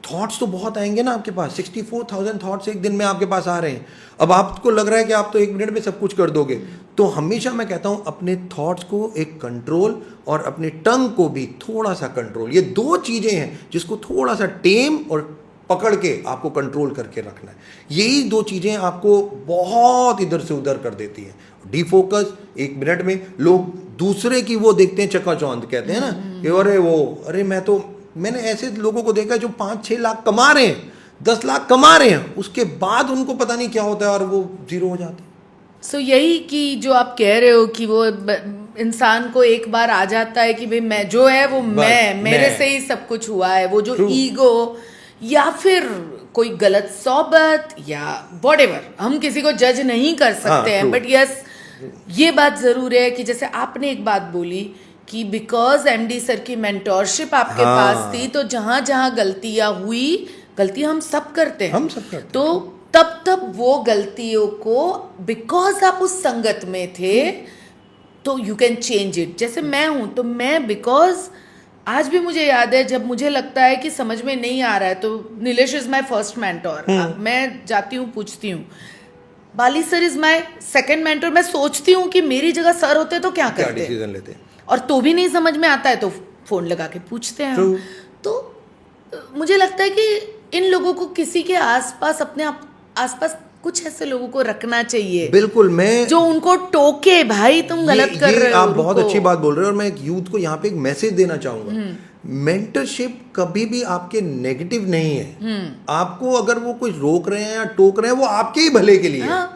थॉट्स तो बहुत आएंगे ना आपके पास, 64,000 थॉट्स एक दिन में आपके पास आ रहे हैं। अब आपको लग रहा है कि आप तो 1 मिनट में सब कुछ कर दोगे, तो हमेशा मैं कहता हूँ अपने थॉट्स को एक कंट्रोल और अपने टंग को भी थोड़ा सा कंट्रोल, ये 2 चीज़ें हैं जिसको थोड़ा सा टेम और पकड़ के आपको कंट्रोल करके रखना है। यही 2 चीज़ें आपको बहुत इधर से उधर कर देती हैं। डिफोकस, 1 मिनट में लोग दूसरे की वो देखते हैं, चकाचौंध कहते हैं ना कि अरे मैंने ऐसे लोगों को देखा जो 5-6 लाख कमा रहे हैं, 10 लाख कमा रहे हैं, उसके बाद उनको पता नहीं क्या होता है और वो जीरो हो जाते हैं। सो यही कि जो आप कह रहे हो कि वो इंसान को एक बार आ जाता है कि भाई मैं जो है वो मेरे से ही सब कुछ हुआ है, वो जो ईगो या फिर कोई गलत सोबत या व्हाटएवर, हम किसी को जज नहीं कर सकते हैं, बट यस ये बात जरूर है कि जैसे आपने एक बात बोली कि बिकॉज एमडी सर की मेंटोरशिप आपके पास थी, तो जहां जहां गलतियां हम सब करते हैं, तो तब वो गलतियों को बिकॉज आप उस संगत में थे तो यू कैन चेंज इट। जैसे मैं हूं तो मैं बिकॉज आज भी मुझे याद है जब मुझे लगता है कि समझ में नहीं आ रहा है तो Nilesh is my first mentor, मैं जाती हूँ पूछती हूँ। Bali sir is my second mentor, मैं सोचती हूँ कि मेरी जगह सर होते तो क्या करते, डिसीजन लेते, और तो भी नहीं समझ में आता है तो फोन लगा के पूछते हैं हम। तो मुझे लगता है कि इन लोगों को किसी के आसपास, अपने आसपास कुछ ऐसे लोगों को रखना चाहिए, बिल्कुल, मैं जो उनको टोके भाई तुम गलत कर रहे हो। आप बहुत अच्छी बात बोल रहे हो और मैं एक यूथ को यहाँ पे एक मैसेज देना चाहूंगा। मेंटरशिप कभी भी आपके नेगेटिव नहीं है। आपको अगर वो कुछ रोक रहे हैं या टोक रहे हैं, वो आपके ही भले के लिए है।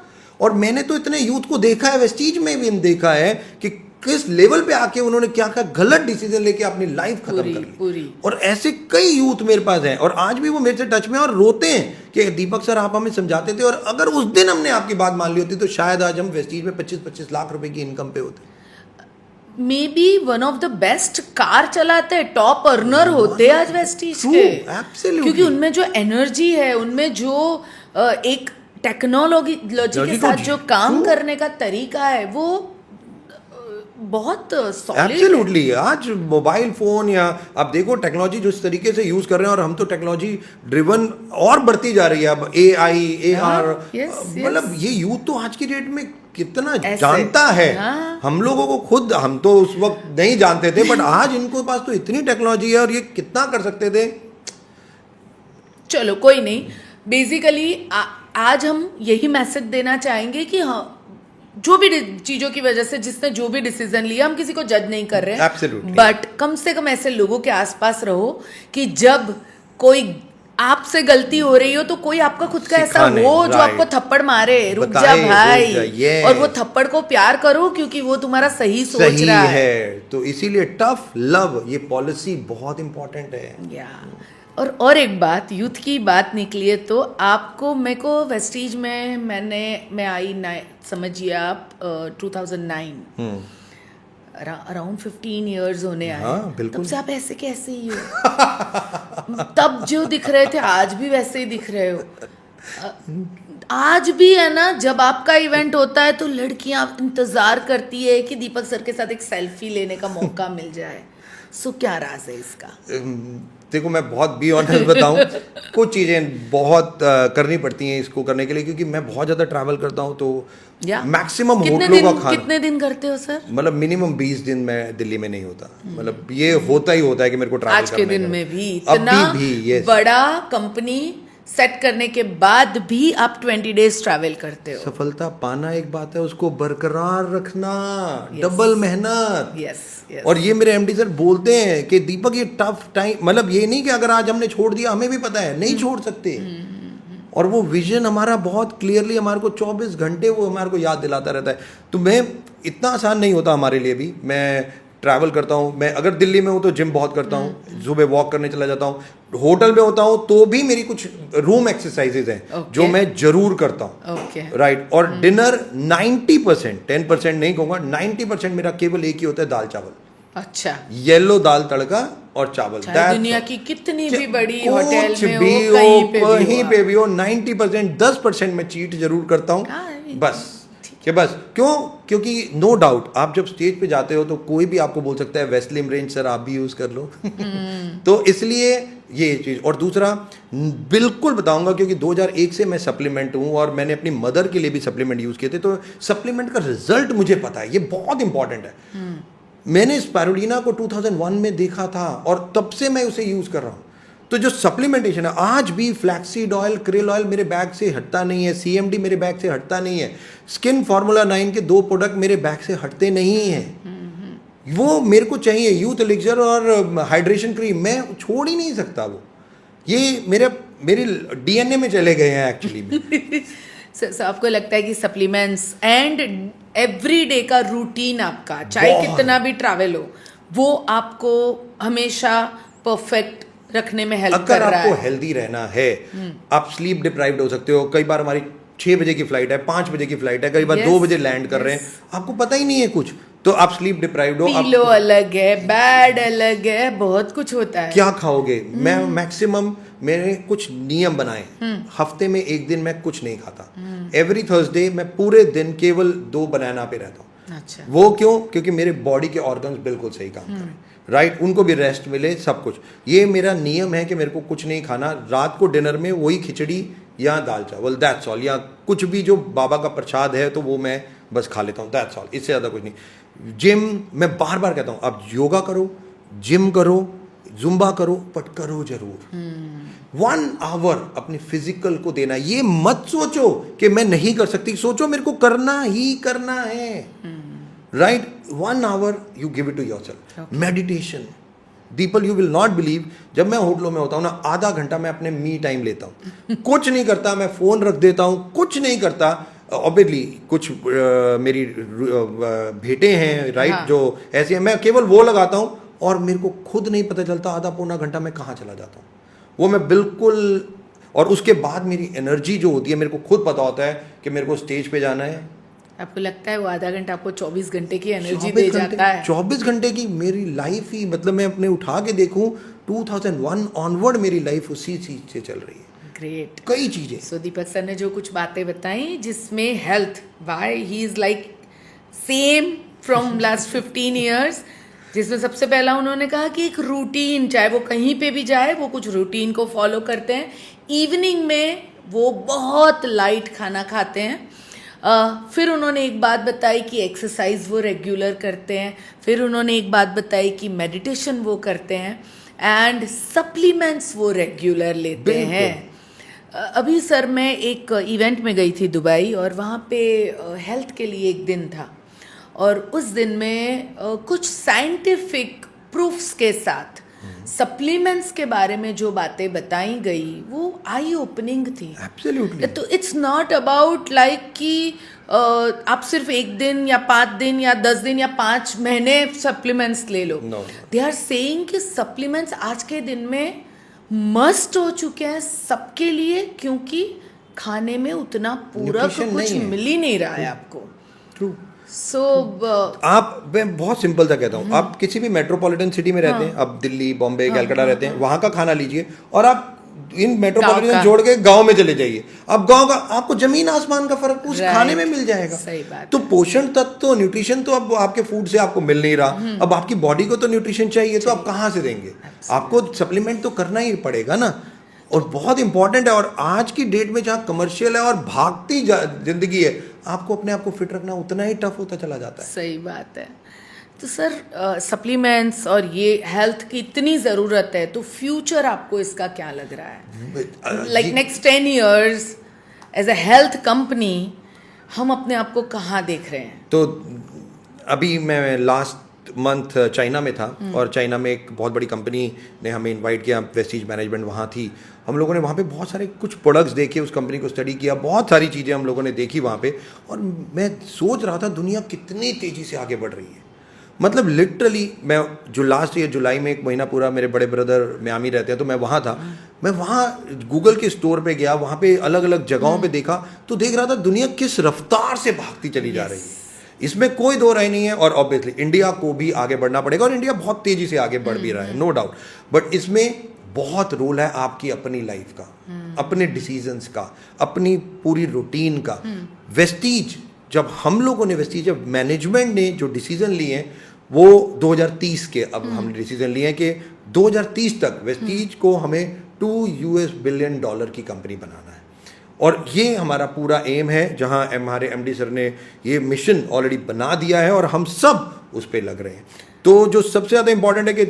और मैंने तो इतने यूथ को देखा है, वेस्टीज में भी देखा है कि किस लेवल पे आके उन्होंने क्या क्या गलत डिसीजन लेके अपनी लाइफ खत्म कर ली पूरी। और ऐसे कई यूथ मेरे पास हैं और आज भी वो मेरे से टच में और रोते हैं कि दीपक सर आप हमें समझाते थे, और अगर उस दिन हमने आपकी बात मान ली होती तो शायद आज हम वेस्टीज में 25-25 लाख रुपए की इनकम पे होते। May be one of the best car चलाते, टॉप अर्नर होते आज वेस्टीज के, क्योंकि उनमें जो एनर्जी है, उनमें जो एक टेक्नोलॉजी के साथ जो काम करने का तरीका है, वो बहुत सॉलिड। एब्सोल्युटली। आज मोबाइल फोन या आप देखो टेक्नोलॉजी जिस तरीके से यूज कर रहे हैं, और हम तो टेक्नोलॉजी ड्रिवन और बढ़ती जा रही है। अब AI AR, मतलब ये यूथ तो आज की डेट में कितना जानता है। हम लोगों को खुद, हम तो उस वक्त नहीं जानते थे, बट आज इनको पास तो इतनी टेक्नोलॉजी है और ये कितना कर सकते थे। चलो कोई नहीं, बेसिकली आज हम यही मैसेज देना चाहेंगे कि हाँ, जो भी चीजों की वजह से जिसने जो भी डिसीजन लिया, हम किसी को जज नहीं कर रहे हैं, बट कम से कम ऐसे लोगों के आसपास रहो कि जब कोई आपसे गलती हो रही हो तो कोई आपका खुद का ऐसा हो जो आपको थप्पड़ मारे, रुक जा भाई, और वो थप्पड़ को प्यार करो क्योंकि वो तुम्हारा सही सोच रहा है। तो इसीलिए टफ लव ये पॉलिसी बहुत इंपॉर्टेंट है। और एक बात, यूथ की बात निकली है तो आपको, मेरे को वेस्टीज में मैं आई समझिए आप 2009, अराउंड 15 इयर्स होने आए। तब से आप ऐसे कैसे ही हो? तब जो दिख रहे थे आज भी वैसे ही दिख रहे हो। आज भी है ना, जब आपका इवेंट होता है तो लड़कियां इंतजार करती है कि दीपक सर के साथ एक सेल्फी लेने का मौका मिल जाए। सो क्या राज है इसका? देखो मैं बहुत बी ऑनेस्ट बताऊं, कुछ चीज़ें बहुत करनी पड़ती हैं इसको करने के लिए, क्योंकि मैं बहुत ज़्यादा ट्रैवल करता हूँ तो मैक्सिमम होटलों का खाना। कितने दिन करते हो सर? मतलब मिनिमम 20 दिन मैं दिल्ली में नहीं होता। मतलब ये होता ही होता है कि मेरे को ट्रैवल आज के दिन में भी इतना बड़ा कंपनी सेट करने के बाद भी आप 20 डेज ट्रैवल करते हो। सफलता पाना एक बात है, उसको बरकरार रखना डबल मेहनत। और ये मेरे MD सर बोलते हैं कि दीपक ये टफ टाइम, मतलब ये नहीं कि अगर आज हमने छोड़ दिया, हमें भी पता है नहीं छोड़ सकते। और वो विजन हमारा बहुत क्लियरली हमारे को 24 घंटे वो हमारे को याद दिलाता रहता है। तो मैं, इतना आसान नहीं होता हमारे लिए भी। मैं ट्रैवल करता हूँ, मैं अगर दिल्ली में हूँ तो जिम बहुत करता हूँ, सुबह वॉक करने चला जाता हूँ, होटल में होता हूँ तो भी मेरी कुछ रूम एक्सरसाइजेज हैं जो मैं जरूर करता हूँ, राइट। और डिनर 90%, 10% नहीं कहूँगा, 90% मेरा केवल एक ही होता है, दाल चावल। अच्छा, येलो दाल तड़का और चावल। दुनिया की कितनी भी बड़ी होटल में हो, कहीं पे भी हो, 90%, 10% मैं चीट जरूर करता हूँ बस, कि बस क्यों, क्योंकि नो डाउट आप जब स्टेज पे जाते हो तो कोई भी आपको बोल सकता है वेस्लिम रेंज सर आप भी यूज़ कर लो तो इसलिए ये चीज़। और दूसरा बिल्कुल बताऊंगा, क्योंकि 2001 से मैं सप्लीमेंट हूँ और मैंने अपनी मदर के लिए भी सप्लीमेंट यूज़ किए थे, तो सप्लीमेंट का रिजल्ट मुझे पता है, ये बहुत इंपॉर्टेंट है। मैंने स्पायरुलिना को 2001 में देखा था और तब से मैं उसे यूज़ कर रहा हूँ। तो जो सप्लीमेंटेशन है, आज भी फ्लैक्सीड ऑयल, क्रिल ऑयल मेरे बैग से हटता नहीं है, CMD मेरे बैग से हटता नहीं है, स्किन फार्मूला 9 के 2 प्रोडक्ट मेरे बैग से हटते नहीं हैं। वो मेरे को चाहिए, यूथ एलिक्सर और हाइड्रेशन क्रीम, मैं छोड़ ही नहीं सकता वो। ये मेरे DNA में चले गए हैं एक्चुअली में। So, आपको लगता है कि सप्लीमेंट्स एंड एवरीडे का रूटीन आपका, चाहे कितना भी ट्रैवल हो, वो आपको हमेशा परफेक्ट रखने में हेल्प कर रहा है? अगर आपको हेल्दी रहना है, आप स्लीप डिप्राइव्ड हो सकते हो। कई बार हमारी 6 बजे की फ्लाइट है, 5 बजे की फ्लाइट है, कई बार 2 बजे लैंड कर रहे हैं, आपको पता ही नहीं है कुछ, तो आप स्लीप डिप्राइव्ड हो। पिलो अलग है, बेड अलग है, बहुत कुछ होता है। क्या खाओगे? मैं मैक्सिमम मैंने कुछ नियम बनाए, हफ्ते में 1 दिन मैं कुछ नहीं खाता। एवरी थर्सडे मैं पूरे दिन केवल 2 बनाना पे रहता हूँ। अच्छा। वो क्यों? क्योंकि मेरे बॉडी के ऑर्गन्स बिल्कुल सही काम करें, राइट, उनको भी रेस्ट मिले, सब कुछ। ये मेरा नियम है कि मेरे को कुछ नहीं खाना। रात को डिनर में वही खिचड़ी या दाल चावल, दैट्स ऑल, या कुछ भी जो बाबा का प्रसाद है तो वो मैं बस खा लेता हूँ, दैट्स ऑल, इससे ज़्यादा कुछ नहीं। जिम, मैं बार बार कहता हूँ, आप योगा करो, जिम करो, जुम्बा करो, बट करो जरूर। 1 आवर अपने फिजिकल को देना। ये मत सोचो कि मैं नहीं कर सकती, सोचो मेरे को करना ही करना है, right. 1 hour you give it to yourself. Meditation, deeply you will not believe, जब मैं होटलों में होता हूँ ना, आधा घंटा मैं अपने मी टाइम लेता हूँ, कुछ नहीं करता, मैं फोन रख देता हूँ, कुछ नहीं करता। ऑब्वियसली कुछ मेरी भेंटें हैं, राइट, हाँ। जो ऐसी हैं, मैं केवल वो लगाता हूँ और मेरे को खुद नहीं पता चलता आधा पौना घंटा मैं कहाँ चला जाता हूँ, वो मैं बिल्कुल। और उसके बाद मेरी एनर्जी जो होती है, मेरे को खुद पता होता है कि मेरे को स्टेज पे जाना है। आपको लगता है वो आधा घंटा आपको 24 घंटे की एनर्जी दे जाता है? 24 घंटे की मेरी लाइफ ही, मतलब मैं अपने उठा के देखूं 2001 ऑनवर्ड मेरी लाइफ उसी चीज से चल रही है। ग्रेट। कई चीजें। सो दीपक सर ने जो कुछ बातें बताई, जिसमें health, why he is like same from last 15 years, जिसमें सबसे पहला उन्होंने कहा कि एक रूटीन, चाहे वो कहीं पे भी जाए, वो कुछ रूटीन को फॉलो करते हैं। इवनिंग में वो बहुत लाइट खाना खाते हैं। फिर उन्होंने एक बात बताई कि एक्सरसाइज वो रेगुलर करते हैं। फिर उन्होंने एक बात बताई कि मेडिटेशन वो करते हैं एंड सप्लीमेंट्स वो रेगुलर लेते हैं। अभी सर मैं एक इवेंट में गई थी दुबई, और वहाँ पे हेल्थ के लिए एक दिन था, और उस दिन में कुछ साइंटिफिक प्रूफ्स के साथ सप्लीमेंट्स के बारे में जो बातें बताई गई, वो आई ओपनिंग थी। एब्सोल्युटली। तो इट्स नॉट अबाउट लाइक कि आप सिर्फ 1 दिन या 5 दिन या 10 दिन या 5 महीने सप्लीमेंट्स ले लो। दे आर सेइंग कि सप्लीमेंट्स आज के दिन में मस्ट हो चुके हैं सबके लिए, क्योंकि खाने में उतना पूरक कुछ मिल ही नहीं रहा है आपको। ट्रू। सो आप, मैं बहुत सिंपल सा कहता हूँ, आप किसी भी मेट्रोपॉलिटन सिटी में रहते हैं, आप दिल्ली, बॉम्बे, कलकत्ता रहते हैं, वहाँ का खाना लीजिए और आप इन मेट्रोपॉलिटन छोड़ के गांव में चले जाइए, अब गांव का आपको जमीन आसमान का फर्क उस खाने में मिल जाएगा। सही बात। तो पोषण तत्व, तो न्यूट्रिशन तो अब आपके फूड से आपको मिल नहीं रहा, अब आपकी बॉडी को तो न्यूट्रिशन चाहिए, तो आप कहाँ से देंगे? आपको सप्लीमेंट तो करना ही पड़ेगा ना, और बहुत इंपॉर्टेंट है। और आज की डेट में जहाँ कमर्शियल है और भागती जिंदगी है, आपको अपने आप को फिट रखना उतना ही टफ होता चला जाता है। सही बात है। तो सर सप्लीमेंट्स और ये हेल्थ की इतनी ज़रूरत है, तो फ्यूचर आपको इसका क्या लग रहा है? Like next 10 years as a health company हम अपने आप को कहाँ देख रहे हैं? तो अभी मैं लास्ट मंथ चाइना में था, और चाइना में एक बहुत बड़ी कंपनी ने हमें इनवाइट किया, प्रेस्टीज मैनेजमेंट वहाँ थी। हम लोगों ने वहाँ पे बहुत सारे कुछ प्रोडक्ट्स देखे, उस कंपनी को स्टडी किया, बहुत सारी चीज़ें हम लोगों ने देखी वहाँ पे, और मैं सोच रहा था दुनिया कितनी तेज़ी से आगे बढ़ रही है। मतलब लिटरली मैं जो लास्ट ईयर जुलाई में 1 महीना पूरा, मेरे बड़े ब्रदर मियामी रहते हैं तो मैं वहाँ था, मैं वहाँ गूगल के स्टोर पे गया, वहाँ पे अलग अलग जगहों पे देखा, तो देख रहा था दुनिया किस रफ्तार से भागती चली जा रही है, इसमें कोई दो राय नहीं है। और ऑब्वियसली इंडिया को भी आगे बढ़ना पड़ेगा, और इंडिया बहुत तेजी से आगे बढ़ भी रहा है, नो डाउट, बट इसमें बहुत रोल है आपकी अपनी लाइफ का, अपने डिसीजंस का, अपनी पूरी रूटीन का। वेस्टीज जब हम लोगों ने वेस्टीज, जब मैनेजमेंट ने जो डिसीजन लिए हैं वो 2030 के, अब हमने डिसीजन लिए हैं कि 2030 तक वेस्टीज को हमें $2 बिलियन की कंपनी बनाना है। और ये हमारा पूरा एम है, जहां हमारे एमडी सर ने ये मिशन ऑलरेडी बना दिया है और हम सब उस पर लग रहे हैं। तो जो सबसे ज़्यादा इंपॉर्टेंट है कि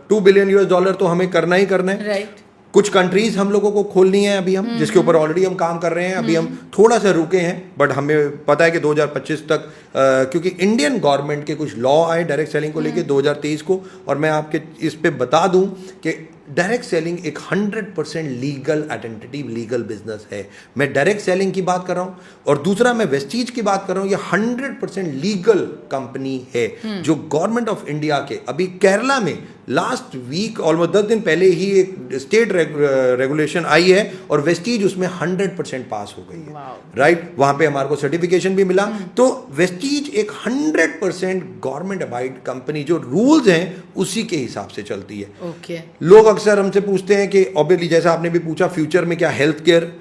$2 बिलियन तो हमें करना ही करना है। राइट। कुछ कंट्रीज हम लोगों को खोलनी है अभी हम, जिसके ऊपर ऑलरेडी हम काम कर रहे हैं। अभी हम थोड़ा सा रुके हैं, बट हमें पता है कि 2025 तक, क्योंकि इंडियन गवर्नमेंट के कुछ लॉ आए डायरेक्ट सेलिंग को लेके 2023 को, और मैं आपके इस पे बता दूं कि डायरेक्ट सेलिंग एक 100% लीगल आइडेंटिटी, लीगल बिजनेस है। मैं डायरेक्ट सेलिंग की बात कर रहा हूं, और दूसरा मैं वेस्टीज की बात कर रहा हूं। ये 100% लीगल कंपनी है जो गवर्नमेंट ऑफ इंडिया के, अभी केरला में लास्ट वीक ऑलमोस्ट 10 दिन पहले ही एक स्टेट रेगुलेशन आई है और वेस्टीज उसमें 100% पास हो गई है। राइट, वहां पे हमारे को सर्टिफिकेशन भी मिला। तो वेस्टीज एक 100% गवर्नमेंट अबाइड कंपनी, जो रूल्स हैं उसी के हिसाब से चलती है। ओके। लोग अक्सर हमसे पूछते हैं कि ऑब्वियसली, जैसा आपने भी पूछा, फ्यूचर में क्या हेल्थ केयर,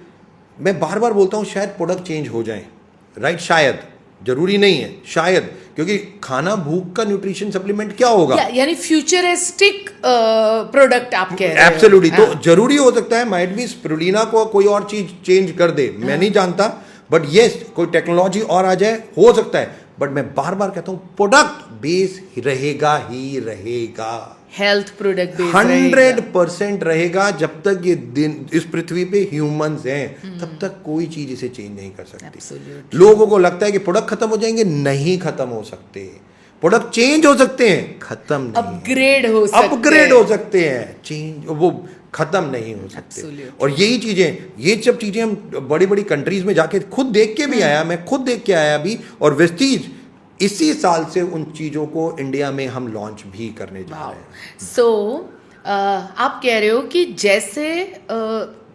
मैं बार बार बोलता हूं शायद प्रोडक्ट चेंज हो जाए। राइट, शायद, जरूरी नहीं है, शायद, क्योंकि खाना भूख का न्यूट्रिशन सप्लीमेंट क्या होगा, यानी फ्यूचरिस्टिक प्रोडक्ट आप कह रहे हो। एब्सोल्युटली। तो जरूरी हो सकता है, माइट बी स्पिरुलिना को कोई और चीज चेंज कर दे, मैं नहीं जानता, बट यस, कोई टेक्नोलॉजी और आ जाए, हो सकता है। बट मैं बार बार कहता हूं प्रोडक्ट बेस रहेगा ही रहेगा, हेल्थ प्रोडक्ट बेस 100% रहेगा। जब तक ये दिन इस पृथ्वी पे ह्यूमंस हैं, तब तक कोई चीज इसे चेंज नहीं कर सकती। Absolutely. लोगों को लगता है कि प्रोडक्ट खत्म हो जाएंगे, नहीं खत्म हो सकते। प्रोडक्ट चेंज हो सकते हैं, खत्म नहीं, अपग्रेड हो सकते हैं, चेंज वो खत्म नहीं हो सकते। Absolutely. और यही चीजें, ये सब चीजें हम बड़ी बड़ी कंट्रीज में जाके खुद देख के भी आया, मैं खुद देख के आया अभी। और वेस्टीज इसी साल से उन चीज़ों को इंडिया में हम लॉन्च भी करने जा रहे हैं। सो आप कह रहे हो कि जैसे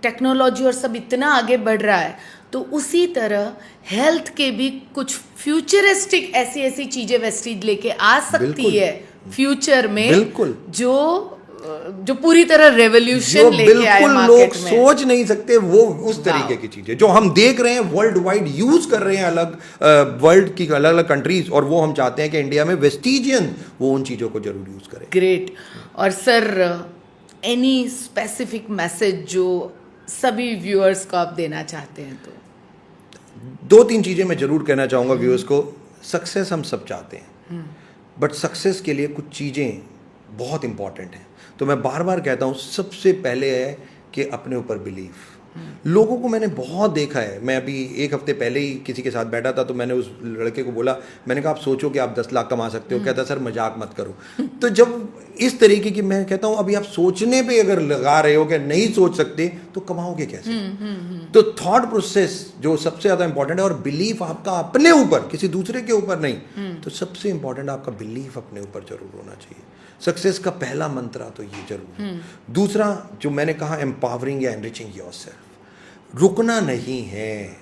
टेक्नोलॉजी और सब इतना आगे बढ़ रहा है, तो उसी तरह हेल्थ के भी कुछ फ्यूचरिस्टिक ऐसी चीजें वेस्टीज लेके आ सकती है फ्यूचर में। बिल्कुल, जो पूरी तरह रेवोल्यूशन लेके आए मार्केट में। लोग सोच नहीं सकते वो उस तरीके की चीजें जो हम देख रहे हैं, वर्ल्ड वाइड यूज कर रहे हैं अलग वर्ल्ड की अलग अलग कंट्रीज, और वो हम चाहते हैं कि इंडिया में वेस्टीजियन वो उन चीजों को जरूर यूज करें। ग्रेट। और सर, एनी स्पेसिफिक मैसेज जो सभी व्यूअर्स को आप देना चाहते हैं? तो 2-3 चीजें मैं जरूर कहना चाहूंगा व्यूअर्स को। सक्सेस हम सब चाहते हैं, बट सक्सेस के लिए कुछ चीजें बहुत इंपॉर्टेंट हैं। तो मैं बार बार कहता हूँ, सबसे पहले है कि अपने ऊपर बिलीफ। लोगों को मैंने बहुत देखा है, मैं अभी 1 हफ्ते पहले ही किसी के साथ बैठा था, तो मैंने उस लड़के को बोला, मैंने कहा आप सोचो कि आप 10 लाख कमा सकते हो। कहता सर मजाक मत करो। तो जब इस तरीके की, मैं कहता हूँ अभी आप सोचने पे अगर लगा रहे हो कि नहीं सोच सकते, तो कमाओगे कैसे? तो थॉट प्रोसेस जो सबसे ज़्यादा इंपॉर्टेंट है, और बिलीफ आपका अपने ऊपर, किसी दूसरे के ऊपर नहीं। तो सबसे इंपॉर्टेंट आपका बिलीफ अपने ऊपर जरूर होना चाहिए। सक्सेस का पहला मंत्र तो ये जरूर है। दूसरा जो मैंने कहा, एम्पावरिंग या एनरिचिंग योरसेल्फ, रुकना नहीं है।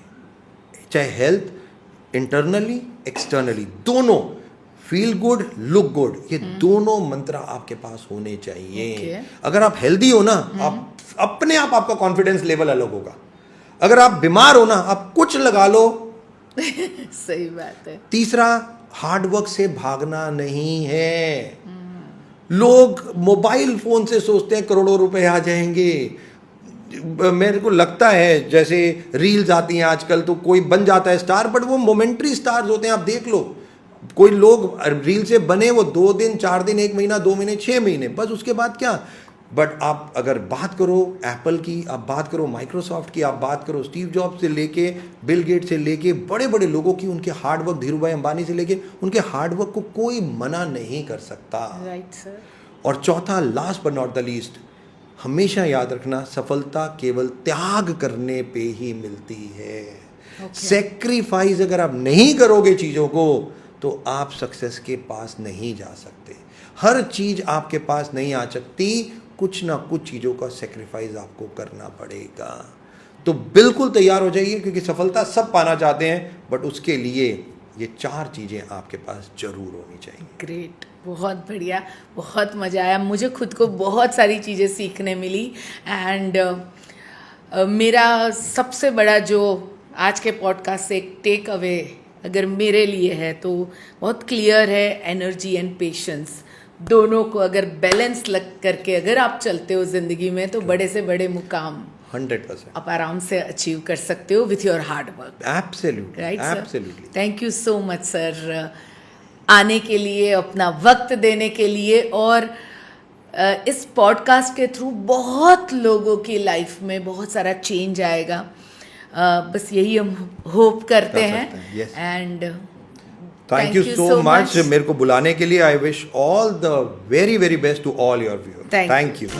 चाहे हेल्थ इंटरनली एक्सटर्नली दोनों, फील गुड लुक गुड, ये दोनों मंत्र आपके पास होने चाहिए। अगर आप हेल्दी हो ना, आप अपने आप आपका कॉन्फिडेंस लेवल अलग होगा। अगर आप बीमार हो ना, आप कुछ लगा लो। सही बात है। तीसरा, हार्डवर्क से भागना नहीं है। लोग मोबाइल फोन से सोचते हैं करोड़ों रुपए आ जाएंगे। मेरे को लगता है जैसे रील्स आती हैं आजकल, तो कोई बन जाता है स्टार, बट वो मोमेंट्री स्टार्स होते हैं। आप देख लो, कोई लोग रील से बने वो 2 दिन 4 दिन 1 महीना 2 महीने 6 महीने, बस उसके बाद क्या। बट आप अगर बात करो एप्पल की, आप बात करो माइक्रोसॉफ्ट की, आप बात करो स्टीव जॉब्स से लेके बिल गेट से लेके बड़े बड़े लोगों की, उनके हार्डवर्क, धीरूभाई अंबानी से लेके, उनके हार्डवर्क को कोई मना नहीं कर सकता। Right sir. और चौथा, last but not the least, हमेशा याद रखना, सफलता केवल त्याग करने पे ही मिलती है। सेक्रीफाइस अगर आप नहीं करोगे चीज़ों को, तो आप सक्सेस के पास नहीं जा सकते। हर चीज़ आपके पास नहीं आ सकती, कुछ ना कुछ चीज़ों का सेक्रीफाइस आपको करना पड़ेगा। तो बिल्कुल तैयार हो जाइए, क्योंकि सफलता सब पाना चाहते हैं, बट उसके लिए ये 4 चीज़ें आपके पास जरूर होनी चाहिए। ग्रेट, बहुत बढ़िया, बहुत मज़ा आया। मुझे खुद को बहुत सारी चीज़ें सीखने मिली। एंड मेरा सबसे बड़ा जो आज के पॉडकास्ट से एक टेक अवे अगर मेरे लिए है तो बहुत क्लियर है, एनर्जी एंड पेशेंस दोनों को अगर बैलेंस लग करके अगर आप चलते हो ज़िंदगी में तो बड़े से बड़े मुकाम 100%. आप आराम से अचीव कर सकते हो with your hard work. Absolutely. Right Absolutely. Thank you so much sir आने के लिए, अपना वक्त देने के लिए, और इस पॉडकास्ट के थ्रू बहुत लोगों की लाइफ में बहुत सारा चेंज आएगा. बस यही हम होप करते कर हैं. सकते हैं, yes. And Thank you so much मेरे को बुलाने के लिए. I wish all the very very best to all your viewers. Thank you.